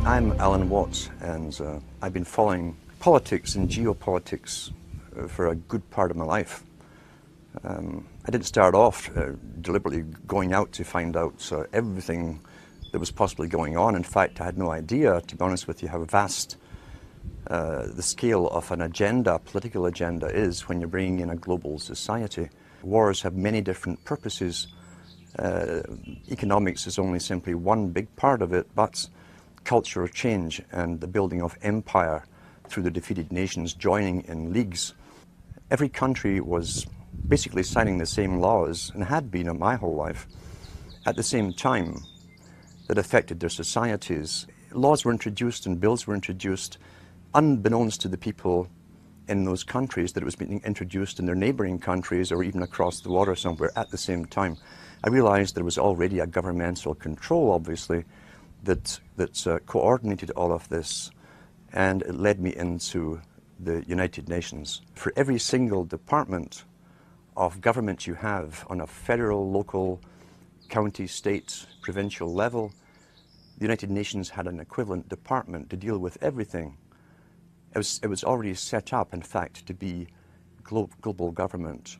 I'm Alan Watts, and I've been following politics and geopolitics for a good part of my life. I didn't start off deliberately going out to find out everything that was possibly going on. In fact, I had no idea, to be honest with you, how vast the scale of an agenda, political agenda, is when you're bringing in a global society. Wars have many different purposes. Economics is only simply one big part of it, but cultural change and the building of empire through the defeated nations joining in leagues. Every country was basically signing the same laws, and had been in my whole life, at the same time, that affected their societies. Laws were introduced and bills were introduced unbeknownst to the people in those countries that it was being introduced in their neighboring countries or even across the water somewhere at the same time. I realized there was already a governmental control, obviously, that coordinated all of this, and it led me into the United Nations. For every single department of government you have on a federal, local, county, state, provincial level, the United Nations had an equivalent department to deal with everything. It was already set up, in fact, to be global government.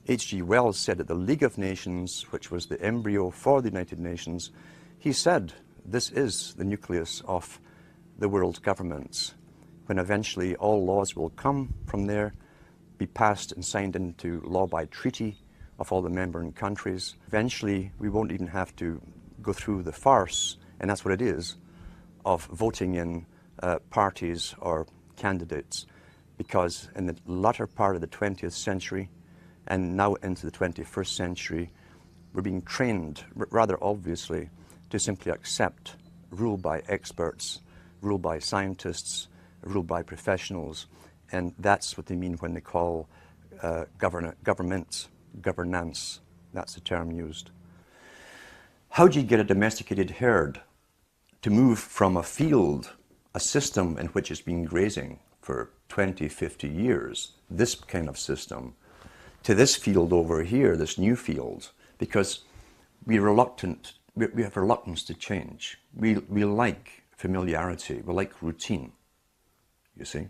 H.G. Wells said at the League of Nations, which was the embryo for the United Nations, he said, this is the nucleus of the world governments, when eventually all laws will come from there, be passed and signed into law by treaty of all the member countries. Eventually, we won't even have to go through the farce, and that's what it is, of voting in parties or candidates, because in the latter part of the 20th century and now into the 21st century, we're being trained, rather obviously, to simply accept rule by experts, rule by scientists, rule by professionals, and that's what they mean when they call governance. That's the term used. How do you get a domesticated herd to move from a field, a system in which it's been grazing for 20, 50 years, this kind of system, to this field over here, this new field? Because we have reluctance to change. We like familiarity, we like routine, you see.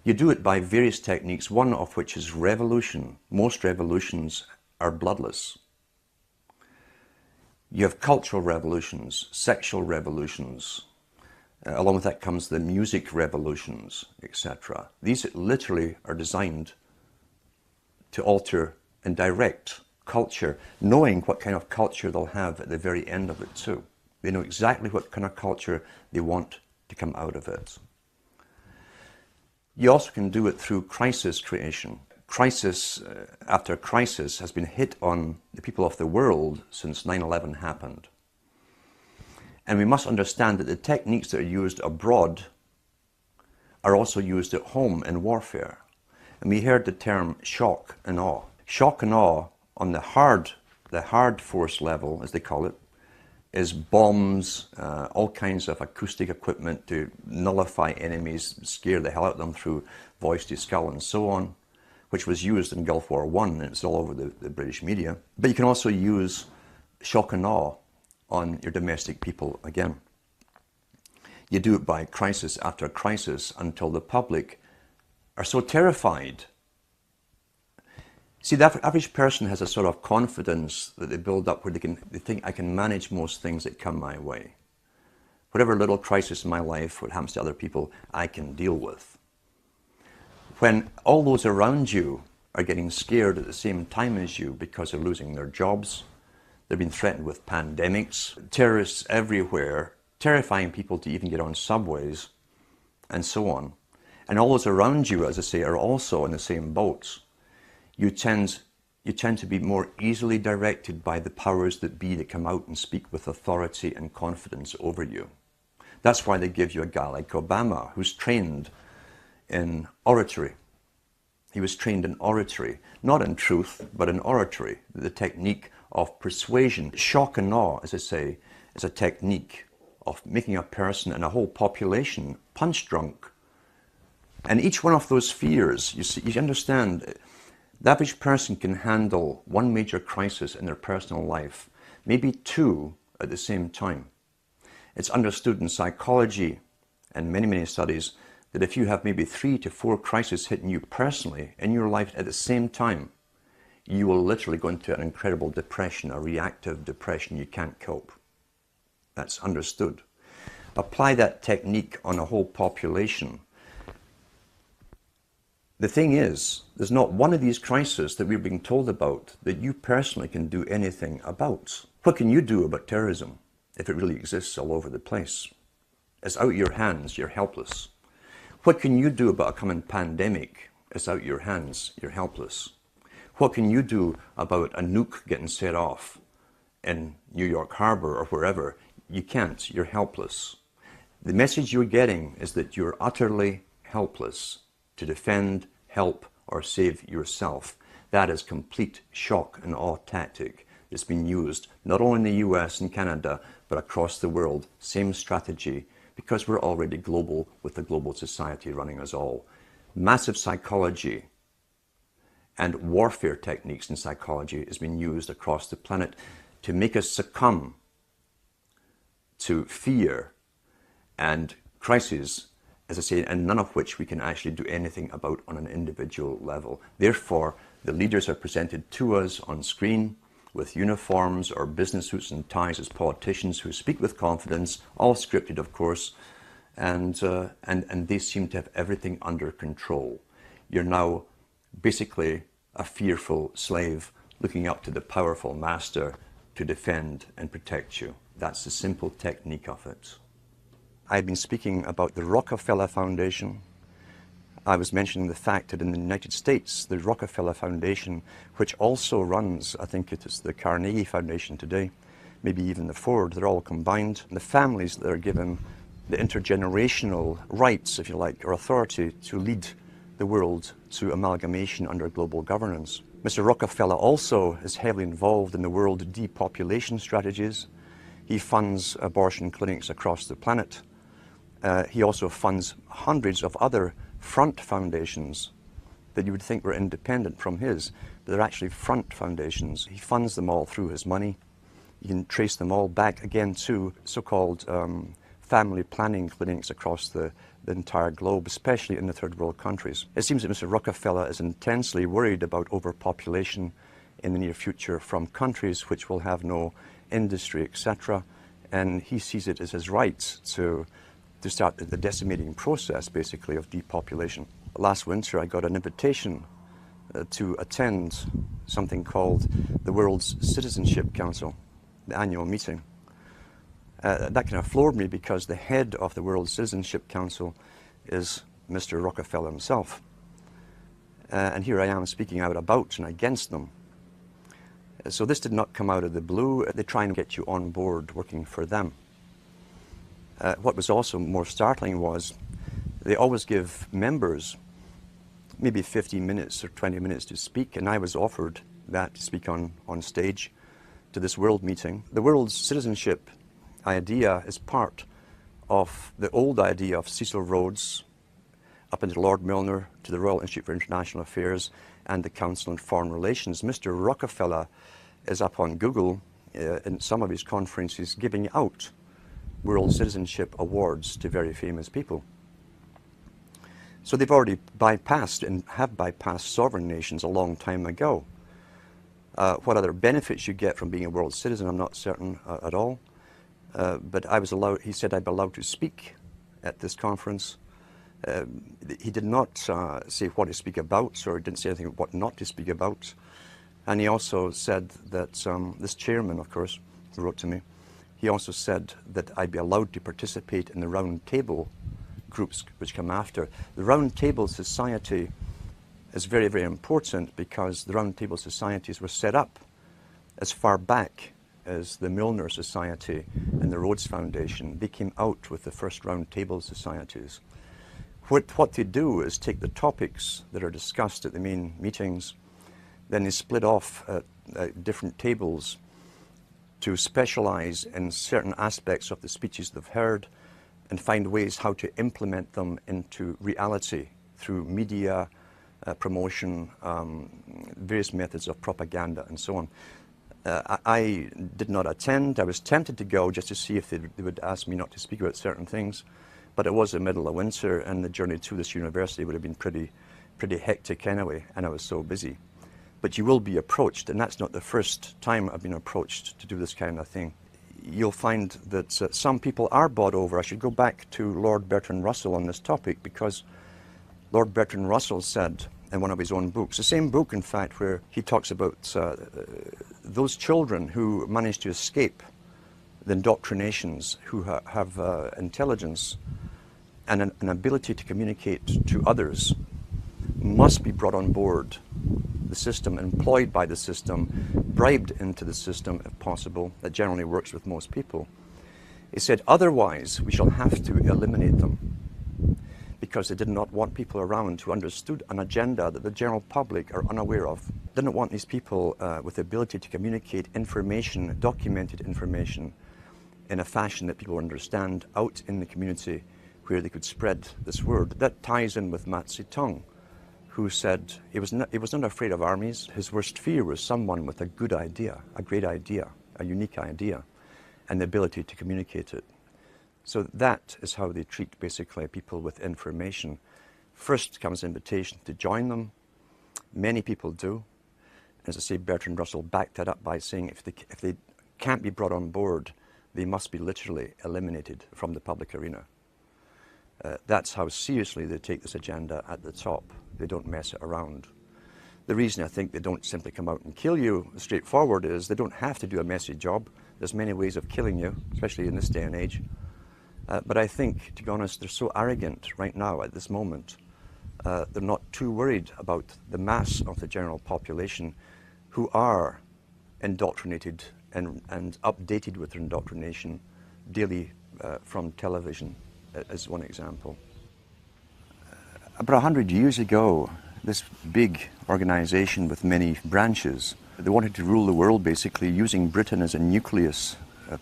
You do it by various techniques, one of which is revolution. Most revolutions are bloodless. You have cultural revolutions, sexual revolutions. Along with that comes the music revolutions, etc. These literally are designed to alter and direct culture, knowing what kind of culture they'll have at the very end of it too. They know exactly what kind of culture they want to come out of it. You also can do it through crisis creation. Crisis after crisis has been hit on the people of the world since 9/11 happened. And we must understand that the techniques that are used abroad are also used at home in warfare. And we heard the term shock and awe. Shock and awe on the hard force level, as they call it, is bombs, all kinds of acoustic equipment to nullify enemies, scare the hell out of them through voice to skull and so on, which was used in Gulf War I, and it's all over the British media. But you can also use shock and awe on your domestic people again. You do it by crisis after crisis until the public are so terrified. See, the average person has a sort of confidence that they build up where they think, I can manage most things that come my way. Whatever little crisis in my life, what happens to other people, I can deal with. When all those around you are getting scared at the same time as you because they're losing their jobs, they've been threatened with pandemics, terrorists everywhere, terrifying people to even get on subways, and so on. And all those around you, as I say, are also in the same boats. You tend to be more easily directed by the powers that be that come out and speak with authority and confidence over you. That's why they give you a guy like Obama, who's trained in oratory. He was trained in oratory, not in truth, but in oratory, the technique of persuasion. Shock and awe, as I say, is a technique of making a person and a whole population punch drunk. And each one of those fears, you understand, the average person can handle one major crisis in their personal life, maybe two at the same time. It's understood in psychology and many, many studies that if you have maybe 3 to 4 crises hitting you personally in your life at the same time, you will literally go into an incredible depression, a reactive depression. You can't cope. That's understood. Apply that technique on a whole population. The thing is, there's not one of these crises that we're being told about that you personally can do anything about. What can you do about terrorism if it really exists all over the place? It's out of your hands, you're helpless. What can you do about a coming pandemic? It's out of your hands, you're helpless. What can you do about a nuke getting set off in New York Harbor or wherever? You can't, you're helpless. The message you're getting is that you're utterly helpless to defend, help, or save yourself. That is complete shock and awe tactic. It's been used not only in the US and Canada, but across the world. Same strategy, because we're already global with the global society running us all. Massive psychology and warfare techniques in psychology has been used across the planet to make us succumb to fear and crises, as I say, and none of which we can actually do anything about on an individual level. Therefore, the leaders are presented to us on screen with uniforms or business suits and ties as politicians who speak with confidence, all scripted, of course, and they seem to have everything under control. You're now basically a fearful slave looking up to the powerful master to defend and protect you. That's the simple technique of it. I've been speaking about the Rockefeller Foundation. I was mentioning the fact that in the United States, the Rockefeller Foundation, which also runs, I think it is the Carnegie Foundation today, maybe even the Ford, they're all combined. And the families that are given the intergenerational rights, if you like, or authority to lead the world to amalgamation under global governance. Mr. Rockefeller also is heavily involved in the world depopulation strategies. He funds abortion clinics across the planet. He also funds hundreds of other front foundations that you would think were independent from his, but they're actually front foundations. He funds them all through his money. You can trace them all back again to so-called family planning clinics across the entire globe, especially in the third world countries. It seems that Mr. Rockefeller is intensely worried about overpopulation in the near future from countries which will have no industry, etc. And he sees it as his right to start the decimating process, basically, of depopulation. Last winter, I got an invitation to attend something called the World's Citizenship Council, the annual meeting. That kind of floored me because the head of the World Citizenship Council is Mr. Rockefeller himself. And here I am speaking out about and against them. So this did not come out of the blue. They try and get you on board working for them. What was also more startling was they always give members maybe 15 minutes or 20 minutes to speak, and I was offered that to speak on stage to this world meeting. The world's citizenship idea is part of the old idea of Cecil Rhodes up into Lord Milner to the Royal Institute for International Affairs and the Council on Foreign Relations. Mr. Rockefeller is up on Google in some of his conferences giving out World Citizenship Awards to very famous people. So they've already bypassed and have bypassed sovereign nations a long time ago. What other benefits you get from being a world citizen, I'm not certain at all. But I was allowed, he said I'd be allowed to speak at this conference. He did not say what to speak about, or he didn't say anything what not to speak about. And he also said that this chairman, of course, who wrote to me, he also said that I'd be allowed to participate in the round table groups which come after. The round table society is very, very important because the round table societies were set up as far back as the Milner Society and the Rhodes Foundation. They came out with the first round table societies. What they do is take the topics that are discussed at the main meetings, then they split off different tables to specialize in certain aspects of the speeches they've heard and find ways how to implement them into reality through media, promotion, various methods of propaganda and so on. I did not attend. I was tempted to go just to see if they would ask me not to speak about certain things, but it was the middle of winter and the journey to this university would have been pretty hectic anyway, and I was so busy. But you will be approached, and that's not the first time I've been approached to do this kind of thing. You'll find that some people are bought over. I should go back to Lord Bertrand Russell on this topic, because Lord Bertrand Russell said in one of his own books, the same book in fact, where he talks about those children who manage to escape the indoctrinations, who have intelligence and an ability to communicate to others, must be brought on board the system, employed by the system, bribed into the system if possible. That generally works with most people. He said, otherwise we shall have to eliminate them, because they did not want people around who understood an agenda that the general public are unaware of. Didn't want these people with the ability to communicate information, documented information, in a fashion that people understand out in the community where they could spread this word. That ties in with Mao Zedong, who said he was not afraid of armies. His worst fear was someone with a good idea, a great idea, a unique idea, and the ability to communicate it. So that is how they treat basically people with information. First comes invitation to join them. Many people do. As I say, Bertrand Russell backed that up by saying if they can't be brought on board, they must be literally eliminated from the public arena. That's how seriously they take this agenda at the top. They don't mess it around. The reason I think they don't simply come out and kill you straightforward is they don't have to do a messy job. There's many ways of killing you, especially in this day and age. But I think, to be honest, they're so arrogant right now at this moment. They're not too worried about the mass of the general population who are indoctrinated and updated with their indoctrination daily from television, as one example. About 100 years ago, this big organization with many branches, they wanted to rule the world basically using Britain as a nucleus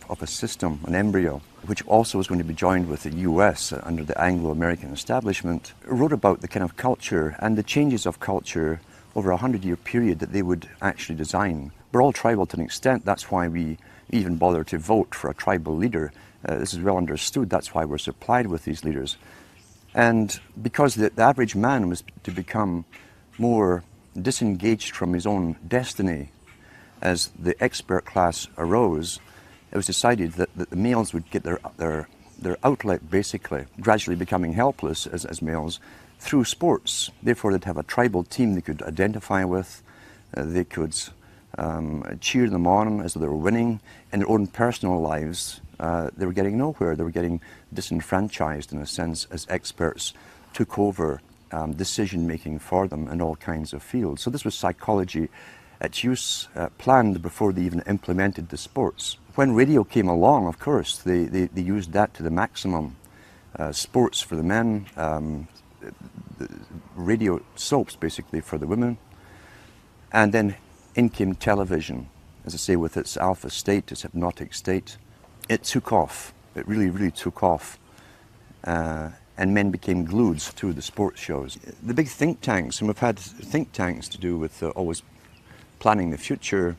of a system, an embryo, which also was going to be joined with the US under the Anglo-American establishment, wrote about the kind of culture and the changes of culture over a 100-year period that they would actually design. We're all tribal to an extent. That's why we even bother to vote for a tribal leader. This is well understood. That's why we're supplied with these leaders. And because the average man was to become more disengaged from his own destiny as the expert class arose, it was decided that the males would get their outlet, basically, gradually becoming helpless as males, through sports. Therefore, they'd have a tribal team they could identify with. They could cheer them on as they were winning. In their own personal lives, they were getting nowhere. They were getting disenfranchised, in a sense, as experts took over decision-making for them in all kinds of fields. So this was psychology at use, planned before they even implemented the sports. When radio came along, of course, they used that to the maximum. Sports for the men, radio soaps basically for the women, and then in came television, as I say, with its alpha state, its hypnotic state. It took off. It really, really took off. And men became glued to the sports shows. The big think tanks, and we've had think tanks to do with always planning the future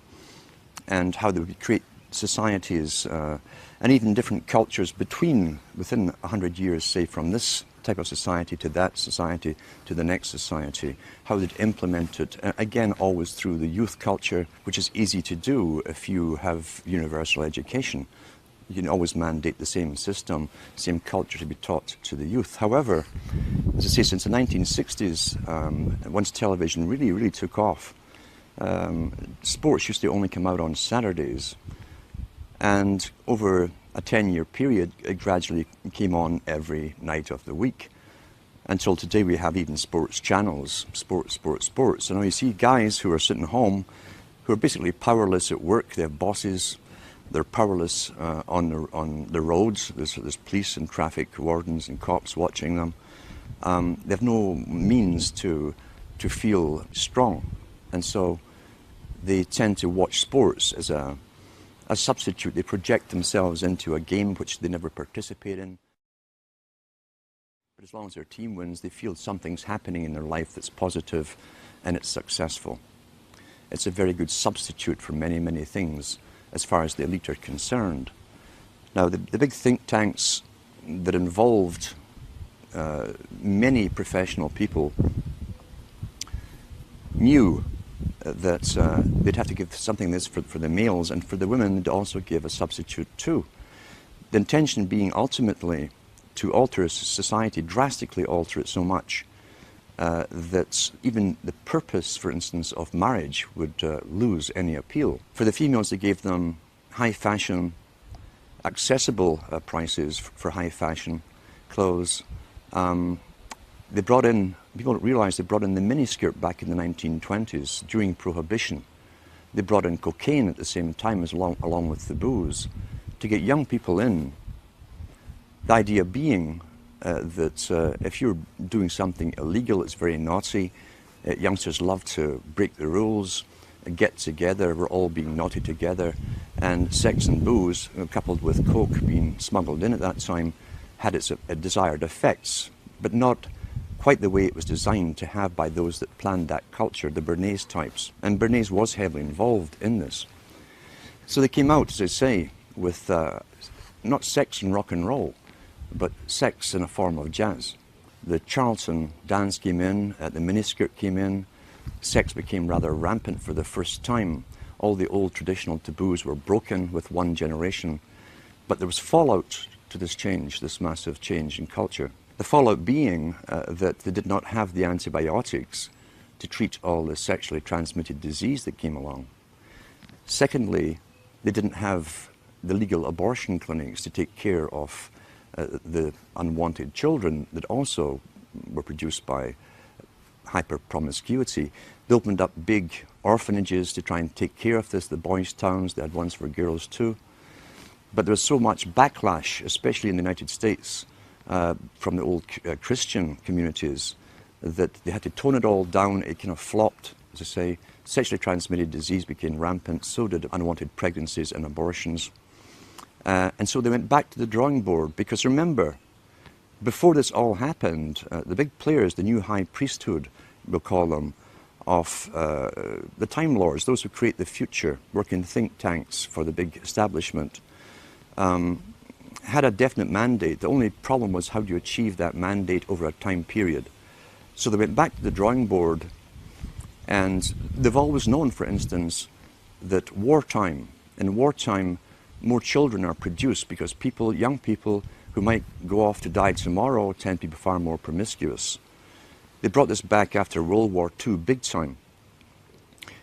and how they would create societies and even different cultures within 100 years, say, from this type of society to that society to the next society, how they'd implement it, again, always through the youth culture, which is easy to do if you have universal education. You can always mandate the same system, same culture to be taught to the youth. However, as I say, since the 1960s, once television really, really took off, sports used to only come out on Saturdays, and over a 10-year period, it gradually came on every night of the week. Until today, we have even sports channels, sports. And now you see guys who are sitting home, who are basically powerless at work. They have bosses. They're powerless on the roads. There's police and traffic wardens and cops watching them. They have no means to feel strong, and so they tend to watch sports as a substitute. They project themselves into a game which they never participate in. But as long as their team wins, they feel something's happening in their life that's positive and it's successful. it's a very good substitute for many, many things as far as the elite are concerned. Now, the big think tanks that involved many professional people knew that they'd have to give something this for the males, and for the women they'd also give a substitute too. The intention being ultimately to alter society, drastically alter it so much that even the purpose, for instance, of marriage would lose any appeal. For the females, they gave them high fashion, accessible prices for high fashion clothes. They brought in, people don't realize, they brought in the miniskirt back in the 1920s during Prohibition. They brought in cocaine at the same time as along with the booze to get young people in. The idea being that if you're doing something illegal, it's very naughty. Youngsters love to break the rules, get together, we're all being naughty together, and sex and booze, coupled with coke being smuggled in at that time, had its desired effects, but not quite the way it was designed to have by those that planned that culture, the Bernays types. And Bernays was heavily involved in this. So they came out, as I say, with not sex and rock and roll, but sex in a form of jazz. The Charlton dance came in, the miniskirt came in, sex became rather rampant for the first time. All the old traditional taboos were broken with one generation, but there was fallout to this change, this massive change in culture. The fallout being that they did not have the antibiotics to treat all the sexually transmitted disease that came along. Secondly, they didn't have the legal abortion clinics to take care of the unwanted children that also were produced by hyper-promiscuity. They opened up big orphanages to try and take care of this, the boys' towns. They had ones for girls too. But there was so much backlash, especially in the United States, from the old Christian communities, that they had to tone it all down. It kind of flopped, as I say. Sexually transmitted disease became rampant, so did unwanted pregnancies and abortions. And so they went back to the drawing board, because remember, before this all happened, the big players, the new high priesthood, we'll call them, of the Time Lords, those who create the future, work in think tanks for the big establishment, had a definite mandate. The only problem was how do you achieve that mandate over a time period. So they went back to the drawing board, and they've always known, for instance, that in wartime, more children are produced because people, young people who might go off to die tomorrow tend to be far more promiscuous. They brought this back after World War II big time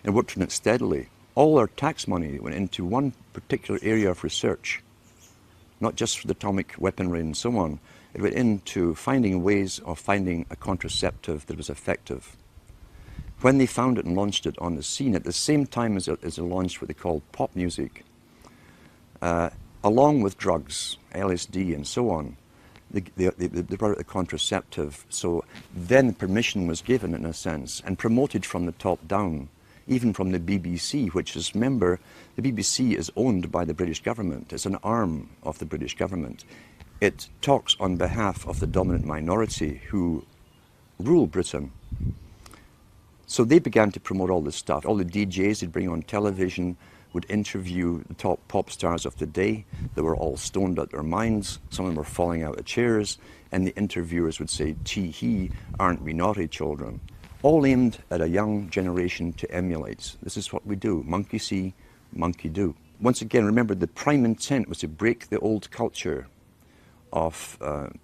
and worked on it steadily. All our tax money went into one particular area of research, not just for the atomic weaponry and so on. It went into finding ways of finding a contraceptive that was effective. When they found it and launched it on the scene, at the same time as it launched what they called pop music, along with drugs, LSD and so on, they brought out the contraceptive. So then permission was given, in a sense, and promoted from the top down, even from the BBC, which is, remember, the BBC is owned by the British government. It's an arm of the British government. It talks on behalf of the dominant minority who rule Britain. So they began to promote all this stuff. All the DJs they'd bring on television would interview the top pop stars of the day. They were all stoned out their minds. Some of them were falling out of chairs. And the interviewers would say, "Tee-hee, aren't we naughty children?" All aimed at a young generation to emulate. This is what we do. Monkey see, monkey do. Once again, remember, the prime intent was to break the old culture of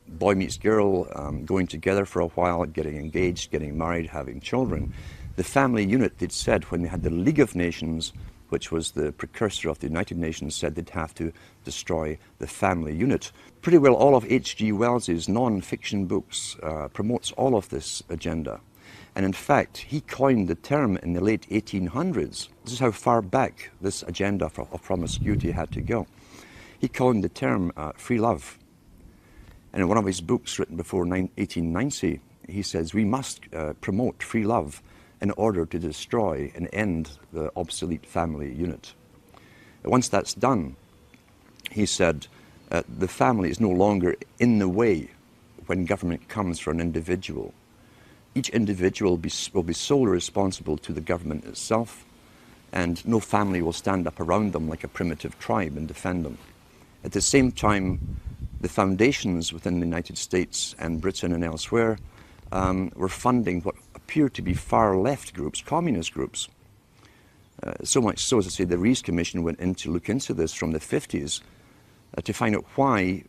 boy meets girl, going together for a while, getting engaged, getting married, having children. The family unit, they'd said, when they had the League of Nations, which was the precursor of the United Nations, said they'd have to destroy the family unit. Pretty well all of H.G. Wells's non-fiction books promotes all of this agenda. And in fact, he coined the term in the late 1800s. This is how far back this agenda of promiscuity had to go. He coined the term free love. And in one of his books written before 1890, he says, we must promote free love in order to destroy and end the obsolete family unit. Once that's done, he said, the family is no longer in the way when government comes for an individual. Each individual will be solely responsible to the government itself. and no family will stand up around them like a primitive tribe and defend them. At the same time, the foundations within the United States and Britain and elsewhere were funding what appeared to be far left groups, communist groups. So much so, as I say, the Rees Commission went in to look into this from the 50s to find out why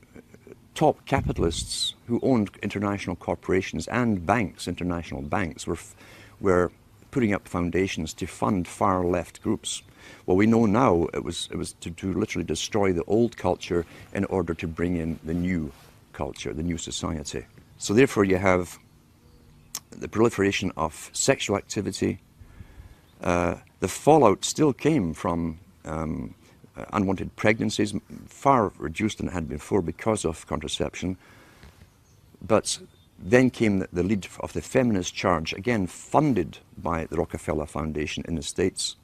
top capitalists who owned international corporations and banks, international banks, were putting up foundations to fund far left groups. Well, we know now it was to literally destroy the old culture in order to bring in the new culture, the new society. So therefore you have the proliferation of sexual activity. The fallout still came from unwanted pregnancies, far reduced than it had before because of contraception. But then came the lead of the feminist charge, again funded by the Rockefeller Foundation in the States,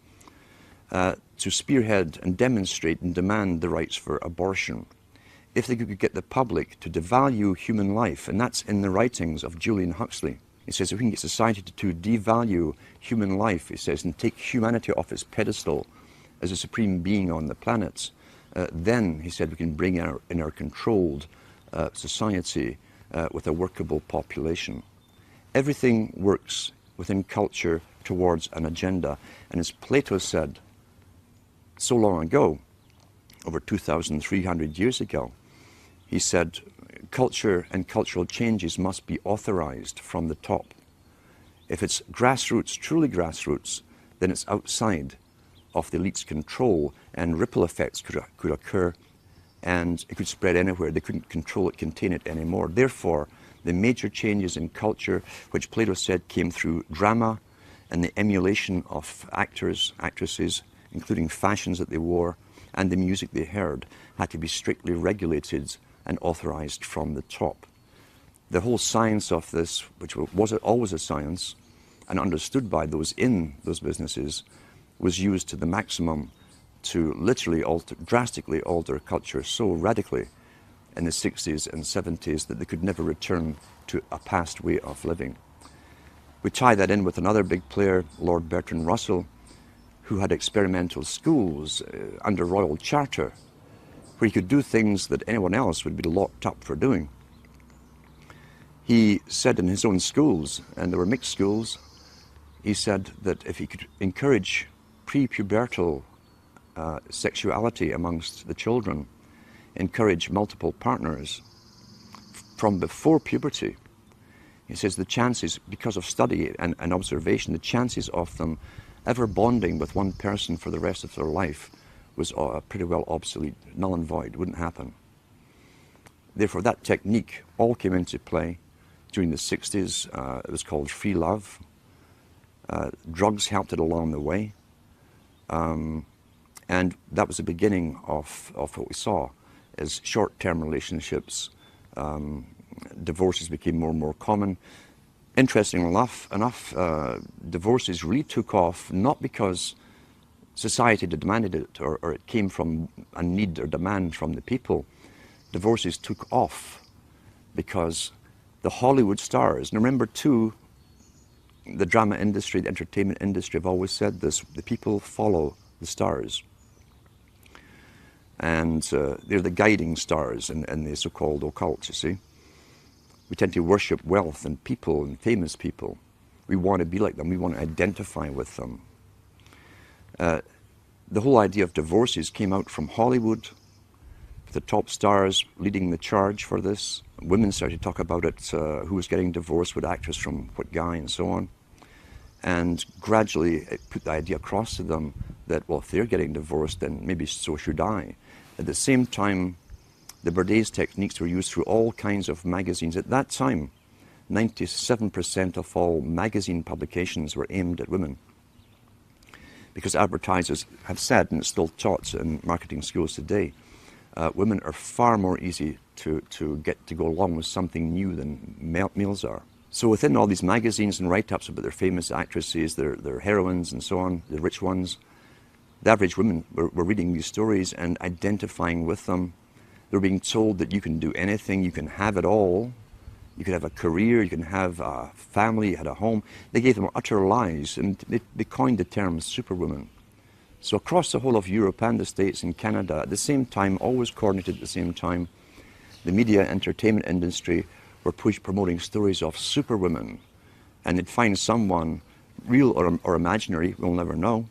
to spearhead and demonstrate and demand the rights for abortion. If they could get the public to devalue human life, and that's in the writings of Julian Huxley. He says if we can get society to devalue human life, he says, and take humanity off its pedestal as a supreme being on the planet, then, he said, we can bring in our controlled society with a workable population. Everything works within culture towards an agenda. And as Plato said so long ago, over 2,300 years ago, he said, culture and cultural changes must be authorized from the top. If it's grassroots, truly grassroots, then it's outside of the elite's control, and ripple effects could occur, and it could spread anywhere. They couldn't control it, contain it anymore. Therefore, the major changes in culture, which Plato said came through drama and the emulation of actors, actresses, including fashions that they wore, and the music they heard, had to be strictly regulated and authorized from the top. The whole science of this, which was always a science, and understood by those in those businesses, was used to the maximum to literally drastically alter culture so radically in the 60s and 70s that they could never return to a past way of living. We tie that in with another big player, Lord Bertrand Russell, who had experimental schools under Royal Charter, where he could do things that anyone else would be locked up for doing. He said in his own schools, and there were mixed schools, he said that if he could encourage pre-pubertal sexuality amongst the children, encourage multiple partners from before puberty, he says the chances, because of study and observation, the chances of them ever bonding with one person for the rest of their life was pretty well obsolete, null and void, wouldn't happen. Therefore, that technique all came into play during the 60s. It was called free love. Drugs helped it along the way. And that was the beginning of what we saw as short-term relationships. Divorces became more and more common. Interestingly enough, divorces really took off not because society demanded it or it came from a need or demand from the people. Divorces took off because the Hollywood stars, and remember too, the drama industry, the entertainment industry have always said this, the people follow the stars. And they're the guiding stars in the so-called occult, you see. We tend to worship wealth and people and famous people. We want to be like them. We want to identify with them. The whole idea of divorces came out from Hollywood, with the top stars leading the charge for this. Women started to talk about it, who was getting divorced, what actress from what guy, and so on. And gradually it put the idea across to them that, well, if they're getting divorced, then maybe so should I. At the same time, the Bourdaise techniques were used through all kinds of magazines. At that time, 97% of all magazine publications were aimed at women. Because advertisers have said, and it's still taught in marketing schools today, women are far more easy to get to go along with something new than males are. So within all these magazines and write-ups about their famous actresses, their heroines and so on, the rich ones, the average women were reading these stories and identifying with them. They were being told that you can do anything, you can have it all. You could have a career, you can have a family, you had a home. They gave them utter lies, and they coined the term superwoman. So across the whole of Europe and the States and Canada, at the same time, always coordinated at the same time, the media entertainment industry were promoting stories of superwomen. And they'd find someone, real or imaginary, we'll never know,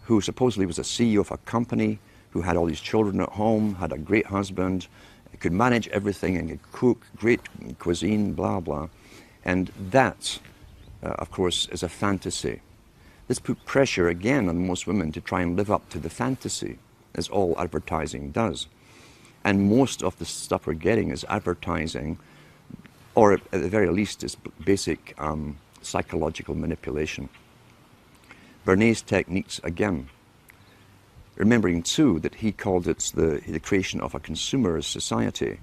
who supposedly was a CEO of a company, who had all these children at home, had a great husband, could manage everything and could cook great cuisine, blah, blah. And that, of course, is a fantasy. This put pressure again on most women to try and live up to the fantasy, as all advertising does. And most of the stuff we're getting is advertising, or at the very least is basic psychological manipulation. Bernays' techniques again. Remembering too that he called it the creation of a consumerist society.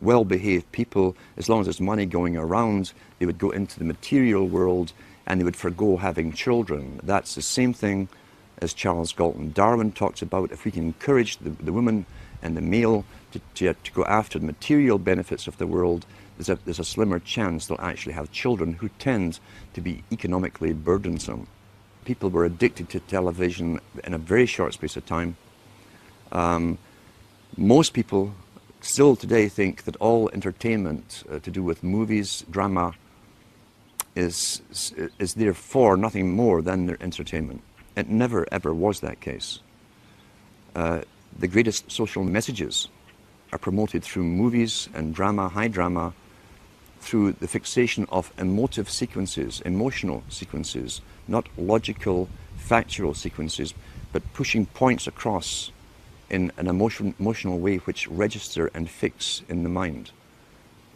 Well-behaved people, as long as there's money going around, they would go into the material world and they would forgo having children. That's the same thing as Charles Galton Darwin talks about. If we can encourage the woman and the male to go after the material benefits of the world, there's a slimmer chance they'll actually have children who tend to be economically burdensome. People were addicted to television in a very short space of time. Most people still today think that all entertainment to do with movies, drama, is therefore nothing more than their entertainment. It never ever was that case. The greatest social messages are promoted through movies and drama, high drama, through the fixation of emotive sequences, emotional sequences, not logical, factual sequences, but pushing points across in an emotional way which register and fix in the mind.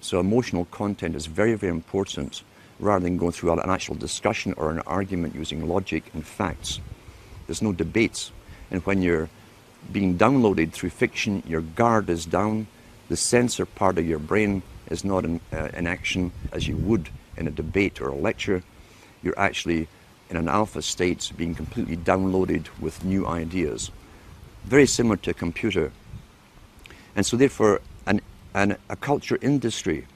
So emotional content is very, very important, rather than going through an actual discussion or an argument using logic and facts. There's no debate. And when you're being downloaded through fiction, your guard is down, the censor part of your brain is not in action as you would in a debate or a lecture. You're actually in an alpha state, being completely downloaded with new ideas. Very similar to a computer. And so therefore, a culture industry,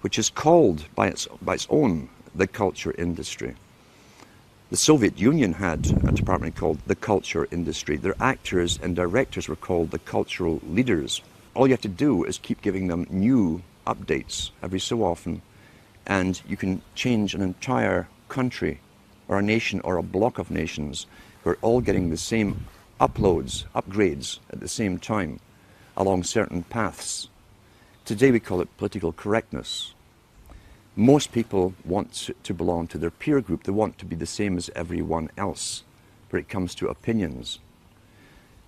which is called by its own the culture industry. The Soviet Union had a department called the culture industry. Their actors and directors were called the cultural leaders. All you have to do is keep giving them new updates every so often, and you can change an entire country or a nation or a block of nations who are all getting the same upgrades at the same time along certain paths. Today we call it political correctness. Most people want to belong to their peer group. They want to be the same as everyone else when it comes to opinions.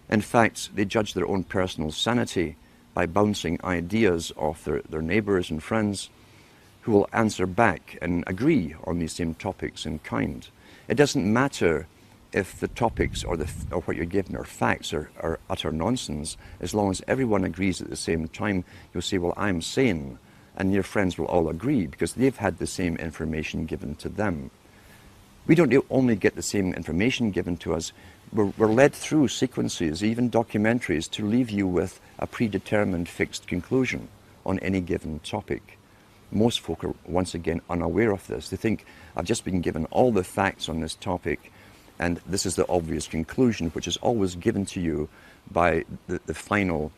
In fact, they judge their own personal sanity by bouncing ideas off their neighbours and friends who will answer back and agree on these same topics in kind. It doesn't matter if the topics or what you're given are facts or utter nonsense, as long as everyone agrees at the same time. You'll say, well, I'm sane, and your friends will all agree because they've had the same information given to them. We don't only get the same information given to us, we're led through sequences, even documentaries, to leave you with a predetermined fixed conclusion on any given topic. Most folk are once again unaware of this. They think, I've just been given all the facts on this topic and this is the obvious conclusion, which is always given to you by the final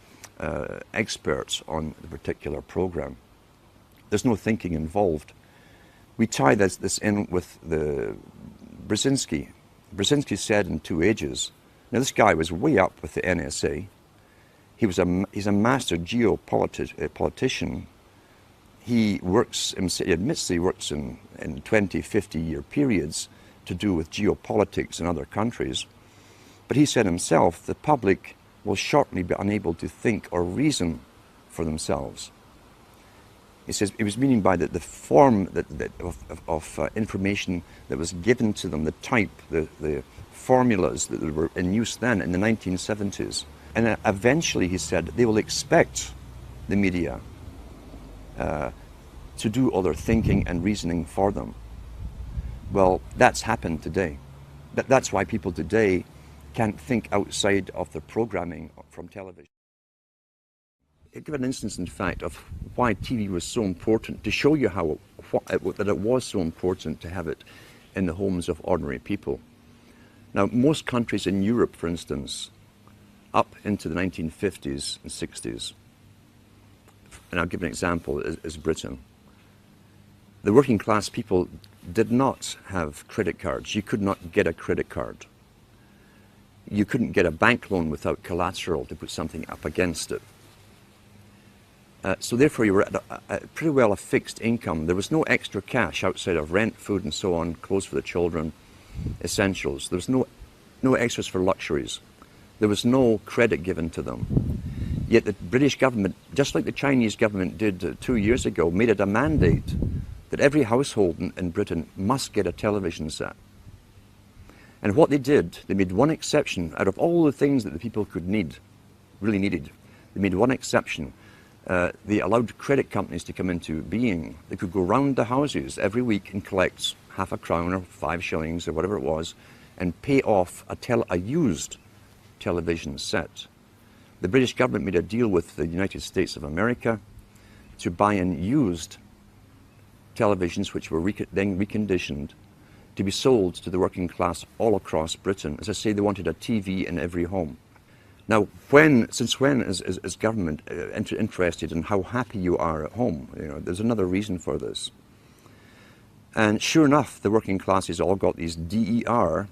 experts on the particular program. There's no thinking involved. We tie this in with the Brzezinski. Brzezinski said in Two Ages, now this guy was way up with the NSA. He's a master geopolitician. He admits he works in 20, 50-year periods to do with geopolitics in other countries. But he said himself, the public will shortly be unable to think or reason for themselves. He says it was meaning by the form of information that was given to them, the type, the formulas that were in use then in the 1970s. And eventually, he said, they will expect the media to do all their thinking and reasoning for them. Well, that's happened today. That's why people today can't think outside of their programming from television. I'll give an instance, in fact, of why TV was so important, to show you that it was so important to have it in the homes of ordinary people. Now, most countries in Europe, for instance, up into the 1950s and 60s, and I'll give an example, is Britain. The working class people did not have credit cards. You could not get a credit card. You couldn't get a bank loan without collateral to put something up against it. So therefore you were at pretty well a fixed income. There was no extra cash outside of rent, food and so on, clothes for the children, essentials. There was no extras for luxuries. There was no credit given to them. Yet the British government, just like the Chinese government did 2 years ago, made it a mandate that every household in Britain must get a television set. And what they did, they made one exception out of all the things that the people could need, really needed. They made one exception. They allowed credit companies to come into being. They could go round the houses every week and collect half a crown or 5 shillings or whatever it was and pay off a used television set. The British government made a deal with the United States of America to buy in used televisions which were then reconditioned to be sold to the working class all across Britain. As I say, they wanted a TV in every home. Now, since when is government interested in how happy you are at home? You know, there's another reason for this. And sure enough, the working classes all got these DER.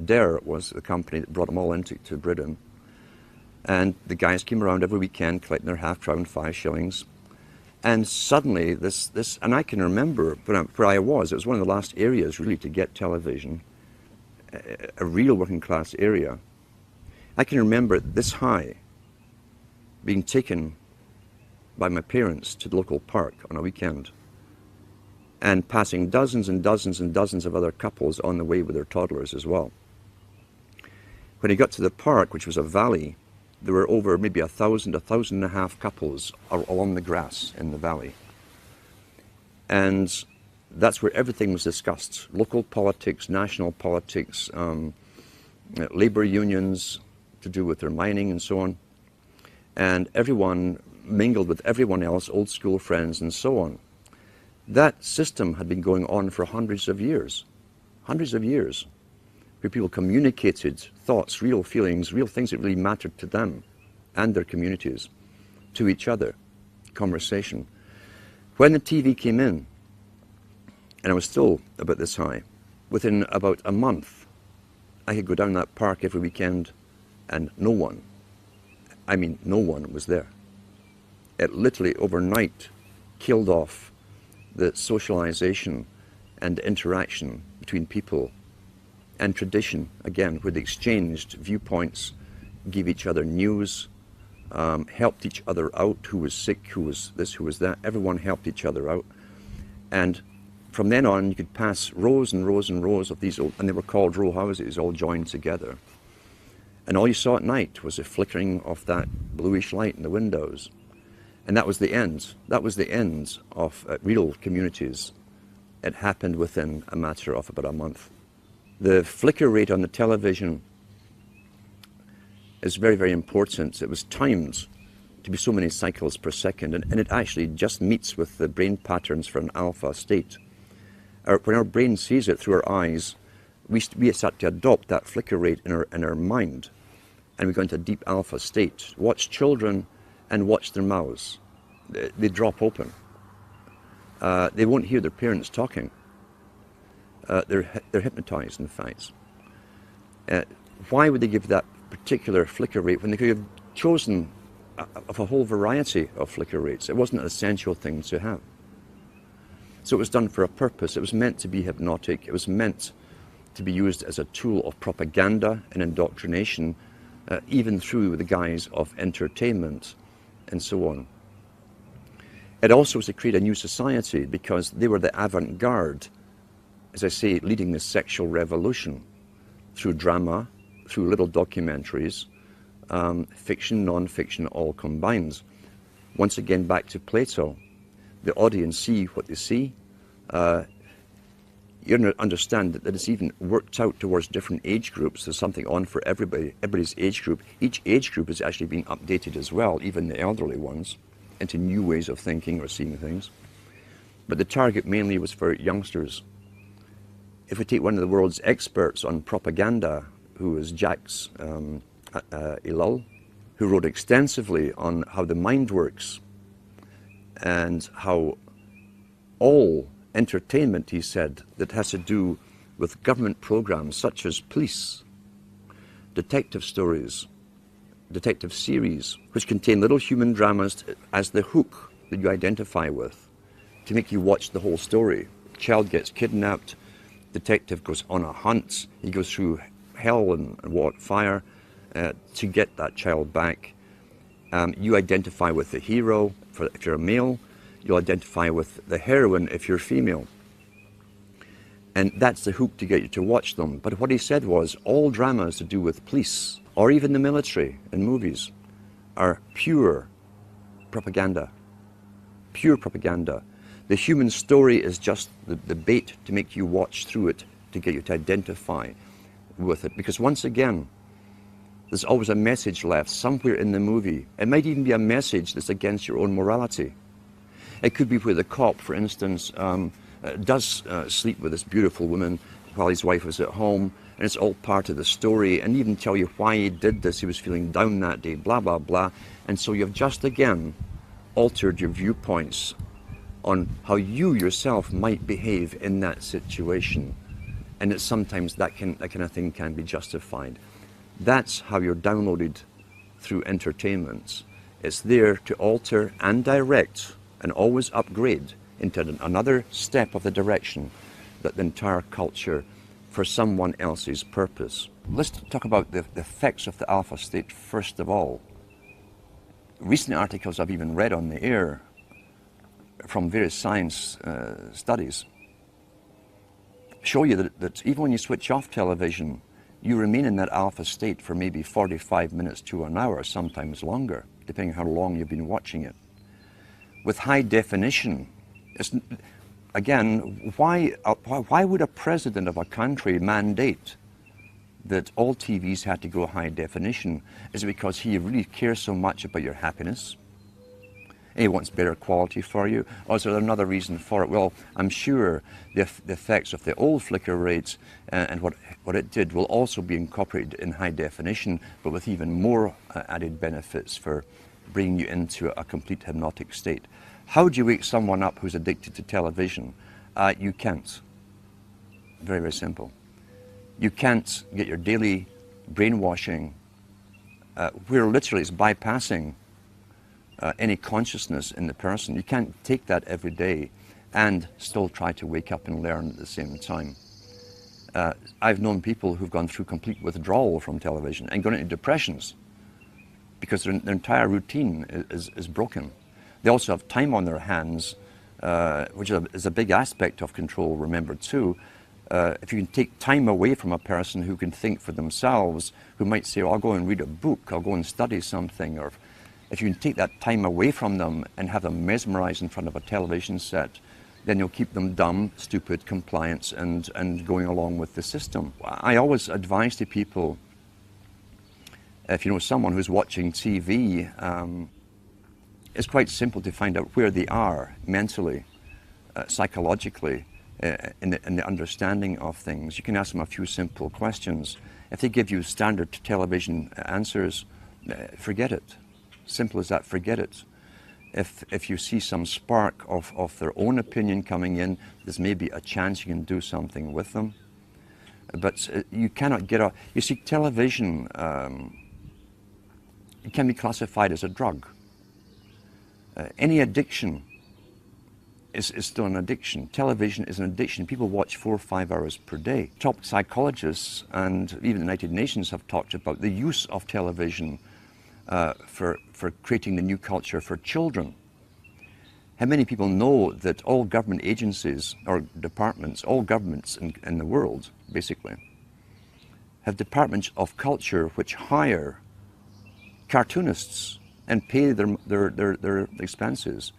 DER was the company that brought them all into Britain. And the guys came around every weekend collecting their half crown, 5 shillings. And suddenly and I can remember where I was, it was one of the last areas really to get television, a real working class area. I can remember this high being taken by my parents to the local park on a weekend and passing dozens and dozens and dozens of other couples on the way with their toddlers as well. When he got to the park, which was a valley, there were over maybe 1,000, 1,500 couples along the grass in the valley. And that's where everything was discussed. Local politics, national politics, labor unions to do with their mining and so on. And everyone mingled with everyone else, old school friends and so on. That system had been going on for hundreds of years, where people communicated thoughts, real feelings, real things that really mattered to them and their communities, to each other, conversation. When the TV came in, and I was still about this high, within about a month, I could go down that park every weekend and no one was there. It literally overnight killed off the socialization and interaction between people and tradition, again, where they exchanged viewpoints, gave each other news, helped each other out, who was sick, who was this, who was that. Everyone helped each other out. And from then on, you could pass rows and rows and rows of these, and they were called row houses, all joined together. And all you saw at night was the flickering of that bluish light in the windows. And that was the end. That was the end of real communities. It happened within a matter of about a month. The flicker rate on the television is very, very important. It was timed to be so many cycles per second, and it actually just meets with the brain patterns for an alpha state. When our brain sees it through our eyes, we start to adopt that flicker rate in our mind, and we go into a deep alpha state. Watch children and watch their mouths. They drop open. They won't hear their parents talking. They're hypnotized, in fact. Why would they give that particular flicker rate when they could have chosen of a whole variety of flicker rates? It wasn't an essential thing to have. So it was done for a purpose. It was meant to be hypnotic. It was meant to be used as a tool of propaganda and indoctrination, even through the guise of entertainment and so on. It also was to create a new society because they were the avant-garde, as I say, leading the sexual revolution through drama, through little documentaries, fiction, non-fiction, all combined. Once again, back to Plato. The audience see what they see. You understand that it's even worked out towards different age groups. There's something on for everybody's age group. Each age group is actually being updated as well, even the elderly ones, into new ways of thinking or seeing things. But the target mainly was for youngsters. If we take one of the world's experts on propaganda, who was Jacques Ellul, who wrote extensively on how the mind works and how all entertainment, he said, that has to do with government programs such as police, detective stories, detective series, which contain little human dramas as the hook that you identify with, to make you watch the whole story. Child gets kidnapped, detective goes on a hunt, he goes through hell and fire to get that child back. You identify with the hero if you're a male, you'll identify with the heroine if you're female. And that's the hook to get you to watch them. But what he said was all dramas to do with police or even the military in movies are pure propaganda. Pure propaganda. The human story is just the bait to make you watch through it, to get you to identify with it. Because once again, there's always a message left somewhere in the movie. It might even be a message that's against your own morality. It could be where the cop, for instance, does sleep with this beautiful woman while his wife was at home, and it's all part of the story, and even tell you why he did this. He was feeling down that day, blah, blah, blah. And so you've just again altered your viewpoints on how you yourself might behave in that situation. And that sometimes that kind of thing can be justified. That's how you're downloaded through entertainment. It's there to alter and direct and always upgrade into another step of the direction that the entire culture for someone else's purpose. Let's talk about the effects of the alpha state first of all. Recent articles I've even read on the air from various science studies show you that even when you switch off television, you remain in that alpha state for maybe 45 minutes to an hour, sometimes longer, depending on how long you've been watching it. With high definition, again, why would a president of a country mandate that all TVs had to go high definition? Is it because he really cares so much about your happiness? And he wants better quality for you? Or is there another reason for it? Well, I'm sure the effects of the old flicker rates and what it did will also be incorporated in high definition, but with even more added benefits for bringing you into a complete hypnotic state. How do you wake someone up who's addicted to television? You can't. Very, very simple. You can't get your daily brainwashing where literally it's bypassing any consciousness in the person. You can't take that every day and still try to wake up and learn at the same time. I've known people who've gone through complete withdrawal from television and gone into depressions because their entire routine is broken. They also have time on their hands, which is a big aspect of control, remember too. If you can take time away from a person who can think for themselves, who might say, oh, I'll go and read a book, I'll go and study something, or if you can take that time away from them and have them mesmerized in front of a television set, then you'll keep them dumb, stupid, compliant, and going along with the system. I always advise to people, if you know someone who's watching TV, it's quite simple to find out where they are mentally, psychologically, in the understanding of things. You can ask them a few simple questions. If they give you standard television answers, forget it. Simple as that, forget it. If you see some spark of their own opinion coming in, there's maybe a chance you can do something with them. But you cannot get a... You see, television it can be classified as a drug. Any addiction is still an addiction. Television is an addiction. People watch 4 or 5 hours per day. Top psychologists and even the United Nations have talked about the use of television for creating the new culture for children. How many people know that all government agencies or departments, all governments in the world, basically, have departments of culture which hire cartoonists and pay their expenses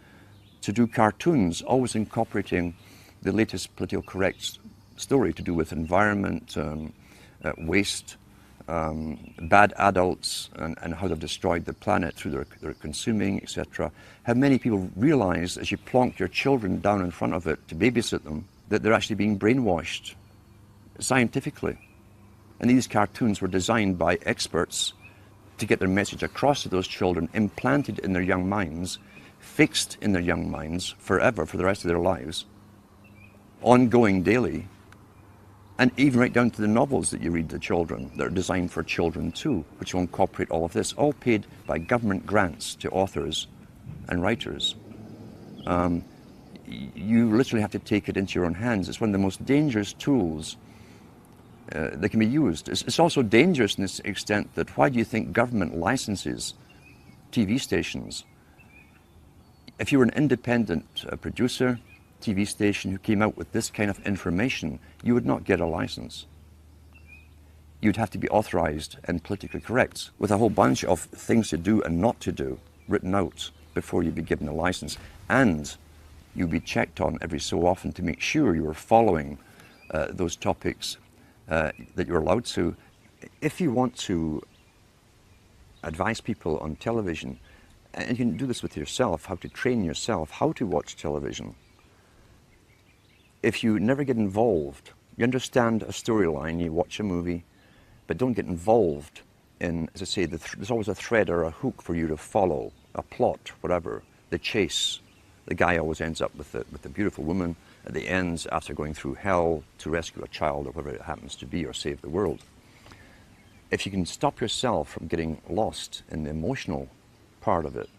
to do cartoons, always incorporating the latest political correct story to do with environment, waste, bad adults, and how they've destroyed the planet through their consuming, etc. How many people realize as you plonk your children down in front of it to babysit them that they're actually being brainwashed scientifically? And these cartoons were designed by experts to get their message across to those children, implanted in their young minds, fixed in their young minds forever, for the rest of their lives, ongoing daily, and even right down to the novels that you read to children that are designed for children too, which will incorporate all of this, all paid by government grants to authors and writers. You literally have to take it into your own hands. It's one of the most dangerous tools that can be used. It's also dangerous in this extent that why do you think government licenses TV stations? If you were an independent producer, TV station who came out with this kind of information, you would not get a license. You'd have to be authorized and politically correct with a whole bunch of things to do and not to do written out before you'd be given a license. And you'd be checked on every so often to make sure you were following those topics that you're allowed to. If you want to advise people on television, and you can do this with yourself, how to train yourself, how to watch television. If you never get involved, you understand a storyline, you watch a movie, but don't get involved in, as I say, there's always a thread or a hook for you to follow, a plot, whatever, the chase. The guy always ends up with the beautiful woman at the end after going through hell to rescue a child or whatever it happens to be, or save the world. If you can stop yourself from getting lost in the emotional part of it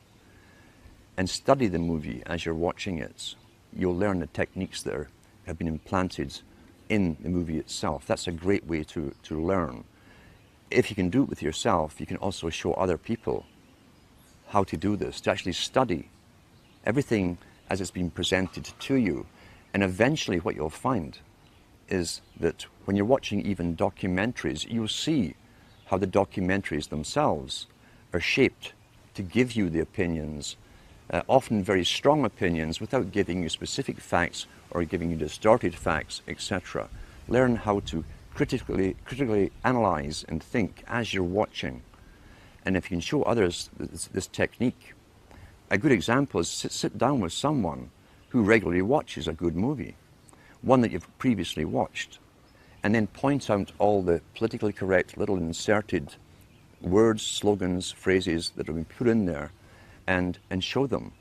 and study the movie as you're watching it, you'll learn the techniques that have been implanted in the movie itself. That's a great way to learn. If you can do it with yourself, you can also show other people how to do this, to actually study everything as it's been presented to you. And eventually what you'll find is that when you're watching even documentaries, you'll see how the documentaries themselves are shaped to give you the opinions, often very strong opinions, without giving you specific facts or giving you distorted facts, etc. Learn how to critically analyze and think as you're watching. And if you can show others this technique, a good example is sit down with someone who regularly watches a good movie, one that you've previously watched, and then point out all the politically correct little inserted words, slogans, phrases that have been put in there, and show them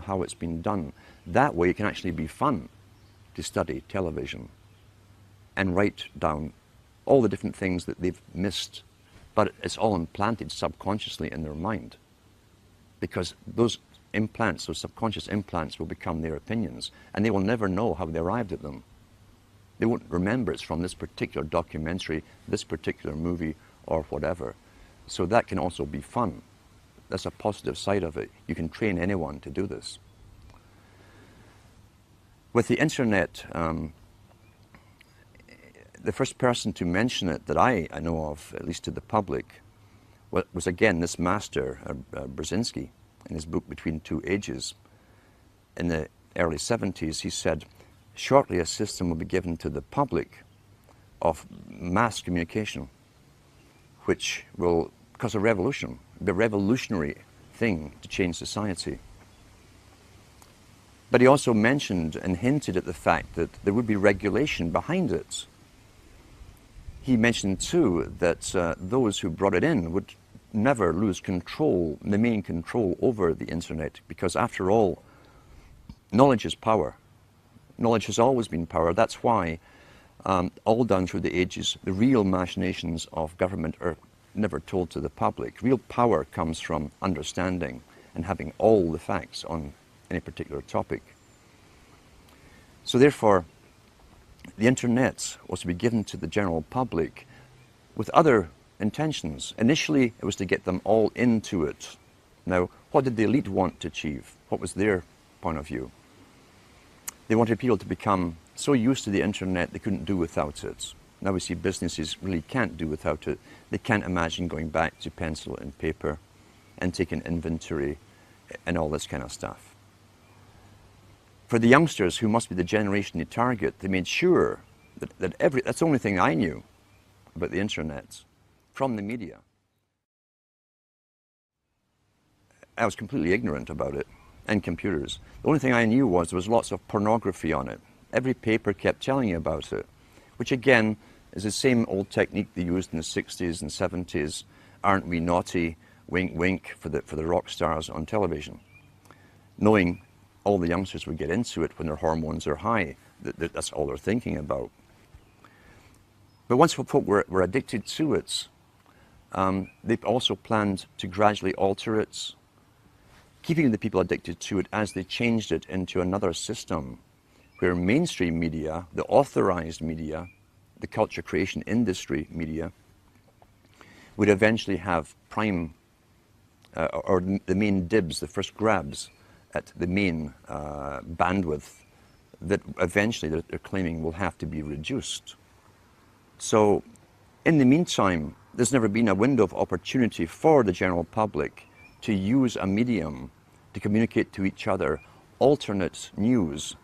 how it's been done. That way it can actually be fun to study television and write down all the different things that they've missed, but it's all implanted subconsciously in their mind, because those implants, those subconscious implants, will become their opinions, and they will never know how they arrived at them. They won't remember it's from this particular documentary, this particular movie, or whatever. So that can also be fun. That's a positive side of it. You can train anyone to do this. With the internet, the first person to mention it that I know of, at least to the public, was again this master, Brzezinski, in his book Between Two Ages. In the early 70s, he said, shortly a system will be given to the public of mass communication, which will cause a revolution, be a revolutionary thing to change society. But he also mentioned and hinted at the fact that there would be regulation behind it. He mentioned too that those who brought it in would never lose control, the main control over the internet, because after all, knowledge is power. Knowledge has always been power. That's why, all down through the ages, the real machinations of government are never told to the public. Real power comes from understanding and having all the facts on any particular topic. So therefore, the internet was to be given to the general public with other intentions. Initially, it was to get them all into it. Now, what did the elite want to achieve? What was their point of view? They wanted people to become so used to the internet they couldn't do without it. Now we see businesses really can't do without it. They can't imagine going back to pencil and paper and taking inventory and all this kind of stuff. For the youngsters, who must be the generation they target, they made sure that that's the only thing I knew about the internet from the media. I was completely ignorant about it, and computers. The only thing I knew was there was lots of pornography on it. Every paper kept telling you about it, which again is the same old technique they used in the 60s and 70s, aren't we naughty, wink wink, for the rock stars on television. Knowing all the youngsters would get into it when their hormones are high, that's all they're thinking about. But once folk were addicted to it, they've also planned to gradually alter it, keeping the people addicted to it as they changed it into another system where mainstream media, the authorized media, the culture creation industry media, would eventually have prime, or the main dibs, the first grabs at the main bandwidth that eventually they're claiming will have to be reduced. So in the meantime, there's never been a window of opportunity for the general public to use a medium to communicate to each other alternate news,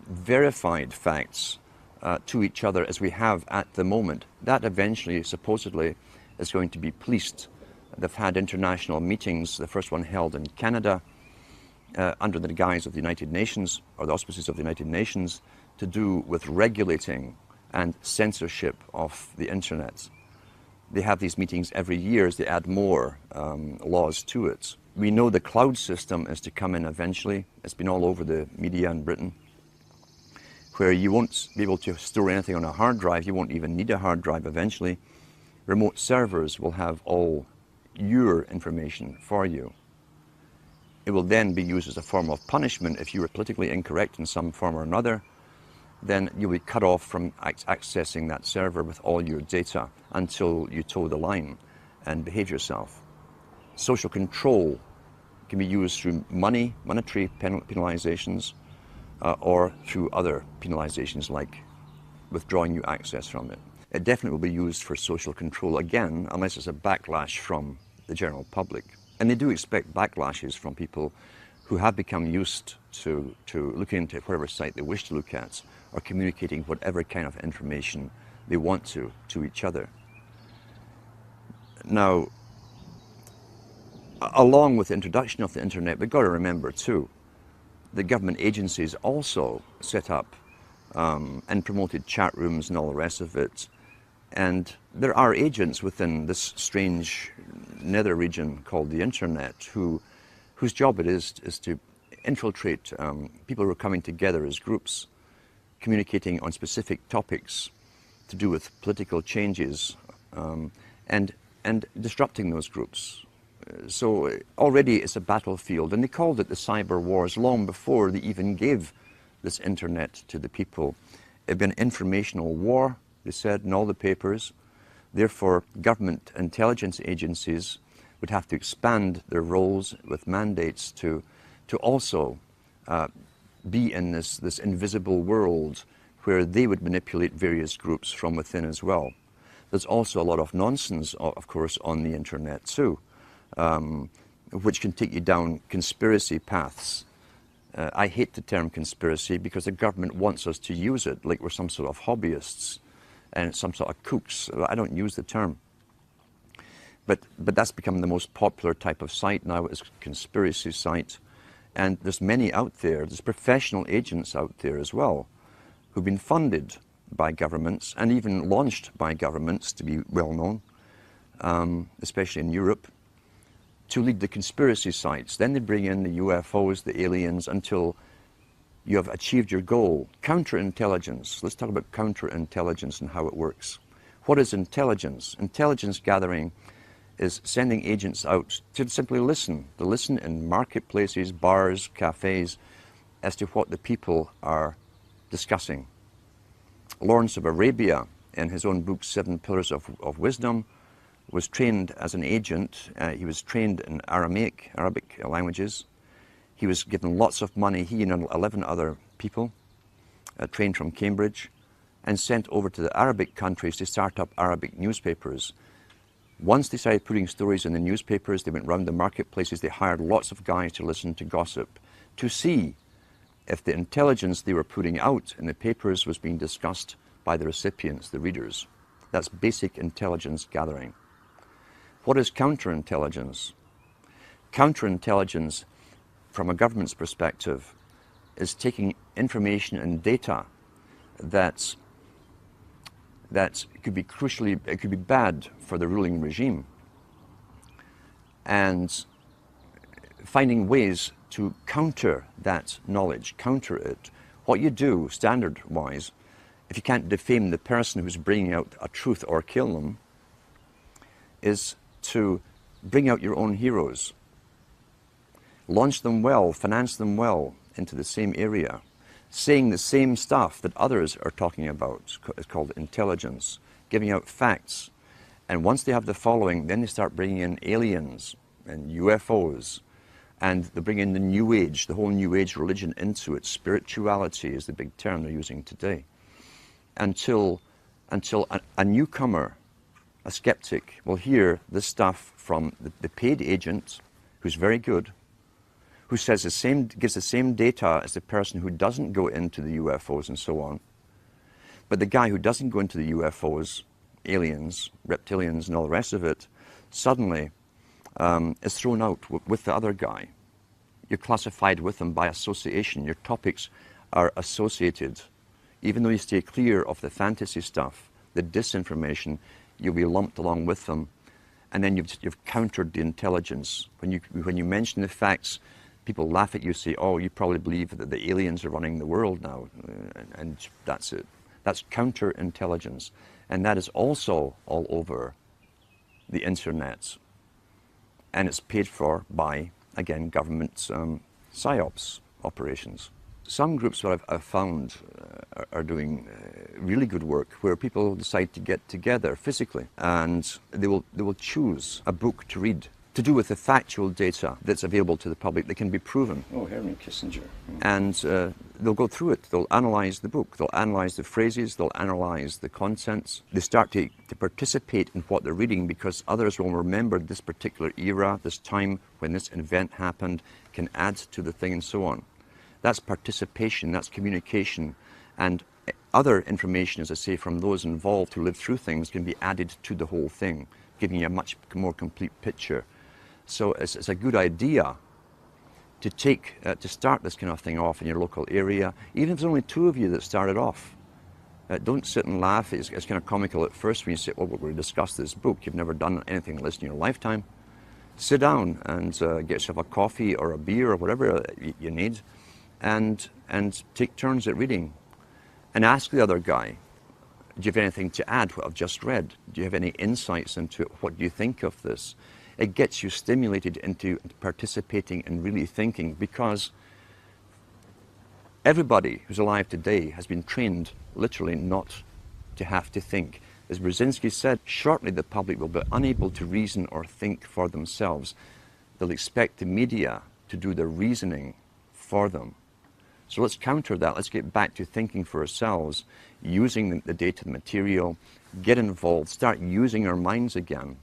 verified facts to each other as we have at the moment. That eventually, supposedly, is going to be policed. They've had international meetings, the first one held in Canada, under the guise of the United Nations, or the auspices of the United Nations, to do with regulating and censorship of the internet. They have these meetings every year as they add more laws to it. We know the cloud system is to come in eventually. It's been all over the media in Britain, where you won't be able to store anything on a hard drive. You won't even need a hard drive eventually. Remote servers will have all your information for you. It will then be used as a form of punishment if you were politically incorrect in some form or another. Then you'll be cut off from accessing that server with all your data until you toe the line and behave yourself. Social control can be used through monetary penalizations, or through other penalizations like withdrawing you access from it. It definitely will be used for social control again, unless it's a backlash from the general public. And they do expect backlashes from people who have become used to looking into whatever site they wish to look at, or communicating whatever kind of information they want to each other. Now, along with the introduction of the internet, we've got to remember too, the government agencies also set up and promoted chat rooms and all the rest of it. And there are agents within this strange nether region called the internet whose job it is to infiltrate people who are coming together as groups, communicating on specific topics to do with political changes, and disrupting those groups. So already it's a battlefield, and they called it the cyber wars long before they even gave this internet to the people. It'd been an informational war, they said in all the papers. Therefore, government intelligence agencies would have to expand their roles with mandates to also be in this invisible world where they would manipulate various groups from within as well. There's also a lot of nonsense, of course, on the internet too, which can take you down conspiracy paths. I hate the term conspiracy because the government wants us to use it like we're some sort of hobbyists and some sort of kooks. I don't use the term. But that's become the most popular type of site now, is conspiracy site. And there's many out there. There's professional agents out there as well who've been funded by governments and even launched by governments to be well known, especially in Europe, to lead the conspiracy sites. Then they bring in the UFOs, the aliens, until you have achieved your goal. Counterintelligence. Let's talk about counterintelligence and how it works. What is intelligence? Intelligence gathering is sending agents out to simply listen. To listen in marketplaces, bars, cafes, as to what the people are discussing. Lawrence of Arabia, in his own book, 7 Pillars of Wisdom, was trained as an agent. He was trained in Arabic languages. He was given lots of money, he and 11 other people, trained from Cambridge, and sent over to the Arabic countries to start up Arabic newspapers. Once they started putting stories in the newspapers, they went round the marketplaces, they hired lots of guys to listen to gossip, to see if the intelligence they were putting out in the papers was being discussed by the recipients, the readers. That's basic intelligence gathering. What is counterintelligence? Counterintelligence, from a government's perspective, is taking information and data that that could be crucially, it could be bad for the ruling regime. And finding ways to counter that knowledge, counter it. What you do, standard-wise, if you can't defame the person who's bringing out a truth or kill them, is to bring out your own heroes. Launch them well, finance them well into the same area, saying the same stuff that others are talking about. It's called intelligence, giving out facts. And once they have the following, then they start bringing in aliens and UFOs, and they bring in the New Age, the whole New Age religion into it. Spirituality is the big term they're using today. Until a newcomer, a skeptic, will hear this stuff from the paid agent, who's very good, who says gives the same data as the person who doesn't go into the UFOs and so on. But the guy who doesn't go into the UFOs, aliens, reptilians, and all the rest of it, suddenly is thrown out with the other guy. You're classified with them by association. Your topics are associated. Even though you stay clear of the fantasy stuff, the disinformation, you'll be lumped along with them. And then you've countered the intelligence. When you mention the facts, people laugh at you, say, oh, you probably believe that the aliens are running the world now. And that's it. That's counterintelligence. And that is also all over the internet. And it's paid for by, again, government PSYOPs operations. Some groups that I've found are doing really good work where people decide to get together physically, and they will choose a book to read to do with the factual data that's available to the public that can be proven. Oh, Henry Kissinger. And they'll go through it. They'll analyze the book. They'll analyze the phrases. They'll analyze the contents. They start to participate in what they're reading, because others will remember this particular era, this time when this event happened, can add to the thing and so on. That's participation, that's communication, and other information, as I say, from those involved who live through things can be added to the whole thing, giving you a much more complete picture. So it's a good idea to start this kind of thing off in your local area, even if there's only two of you that started off. Don't sit and laugh. It's kind of comical at first when you say, well, we're going to discuss this book. You've never done anything like this in your lifetime. Sit down and get yourself a coffee or a beer or whatever you need, and take turns at reading. And ask the other guy, do you have anything to add what I've just read? Do you have any insights into it? What do you think of this? It gets you stimulated into participating and really thinking, because everybody who's alive today has been trained literally not to have to think. As Brzezinski said, shortly the public will be unable to reason or think for themselves. They'll expect the media to do the reasoning for them. So let's counter that. Let's get back to thinking for ourselves, using the data, the material, get involved, start using our minds again.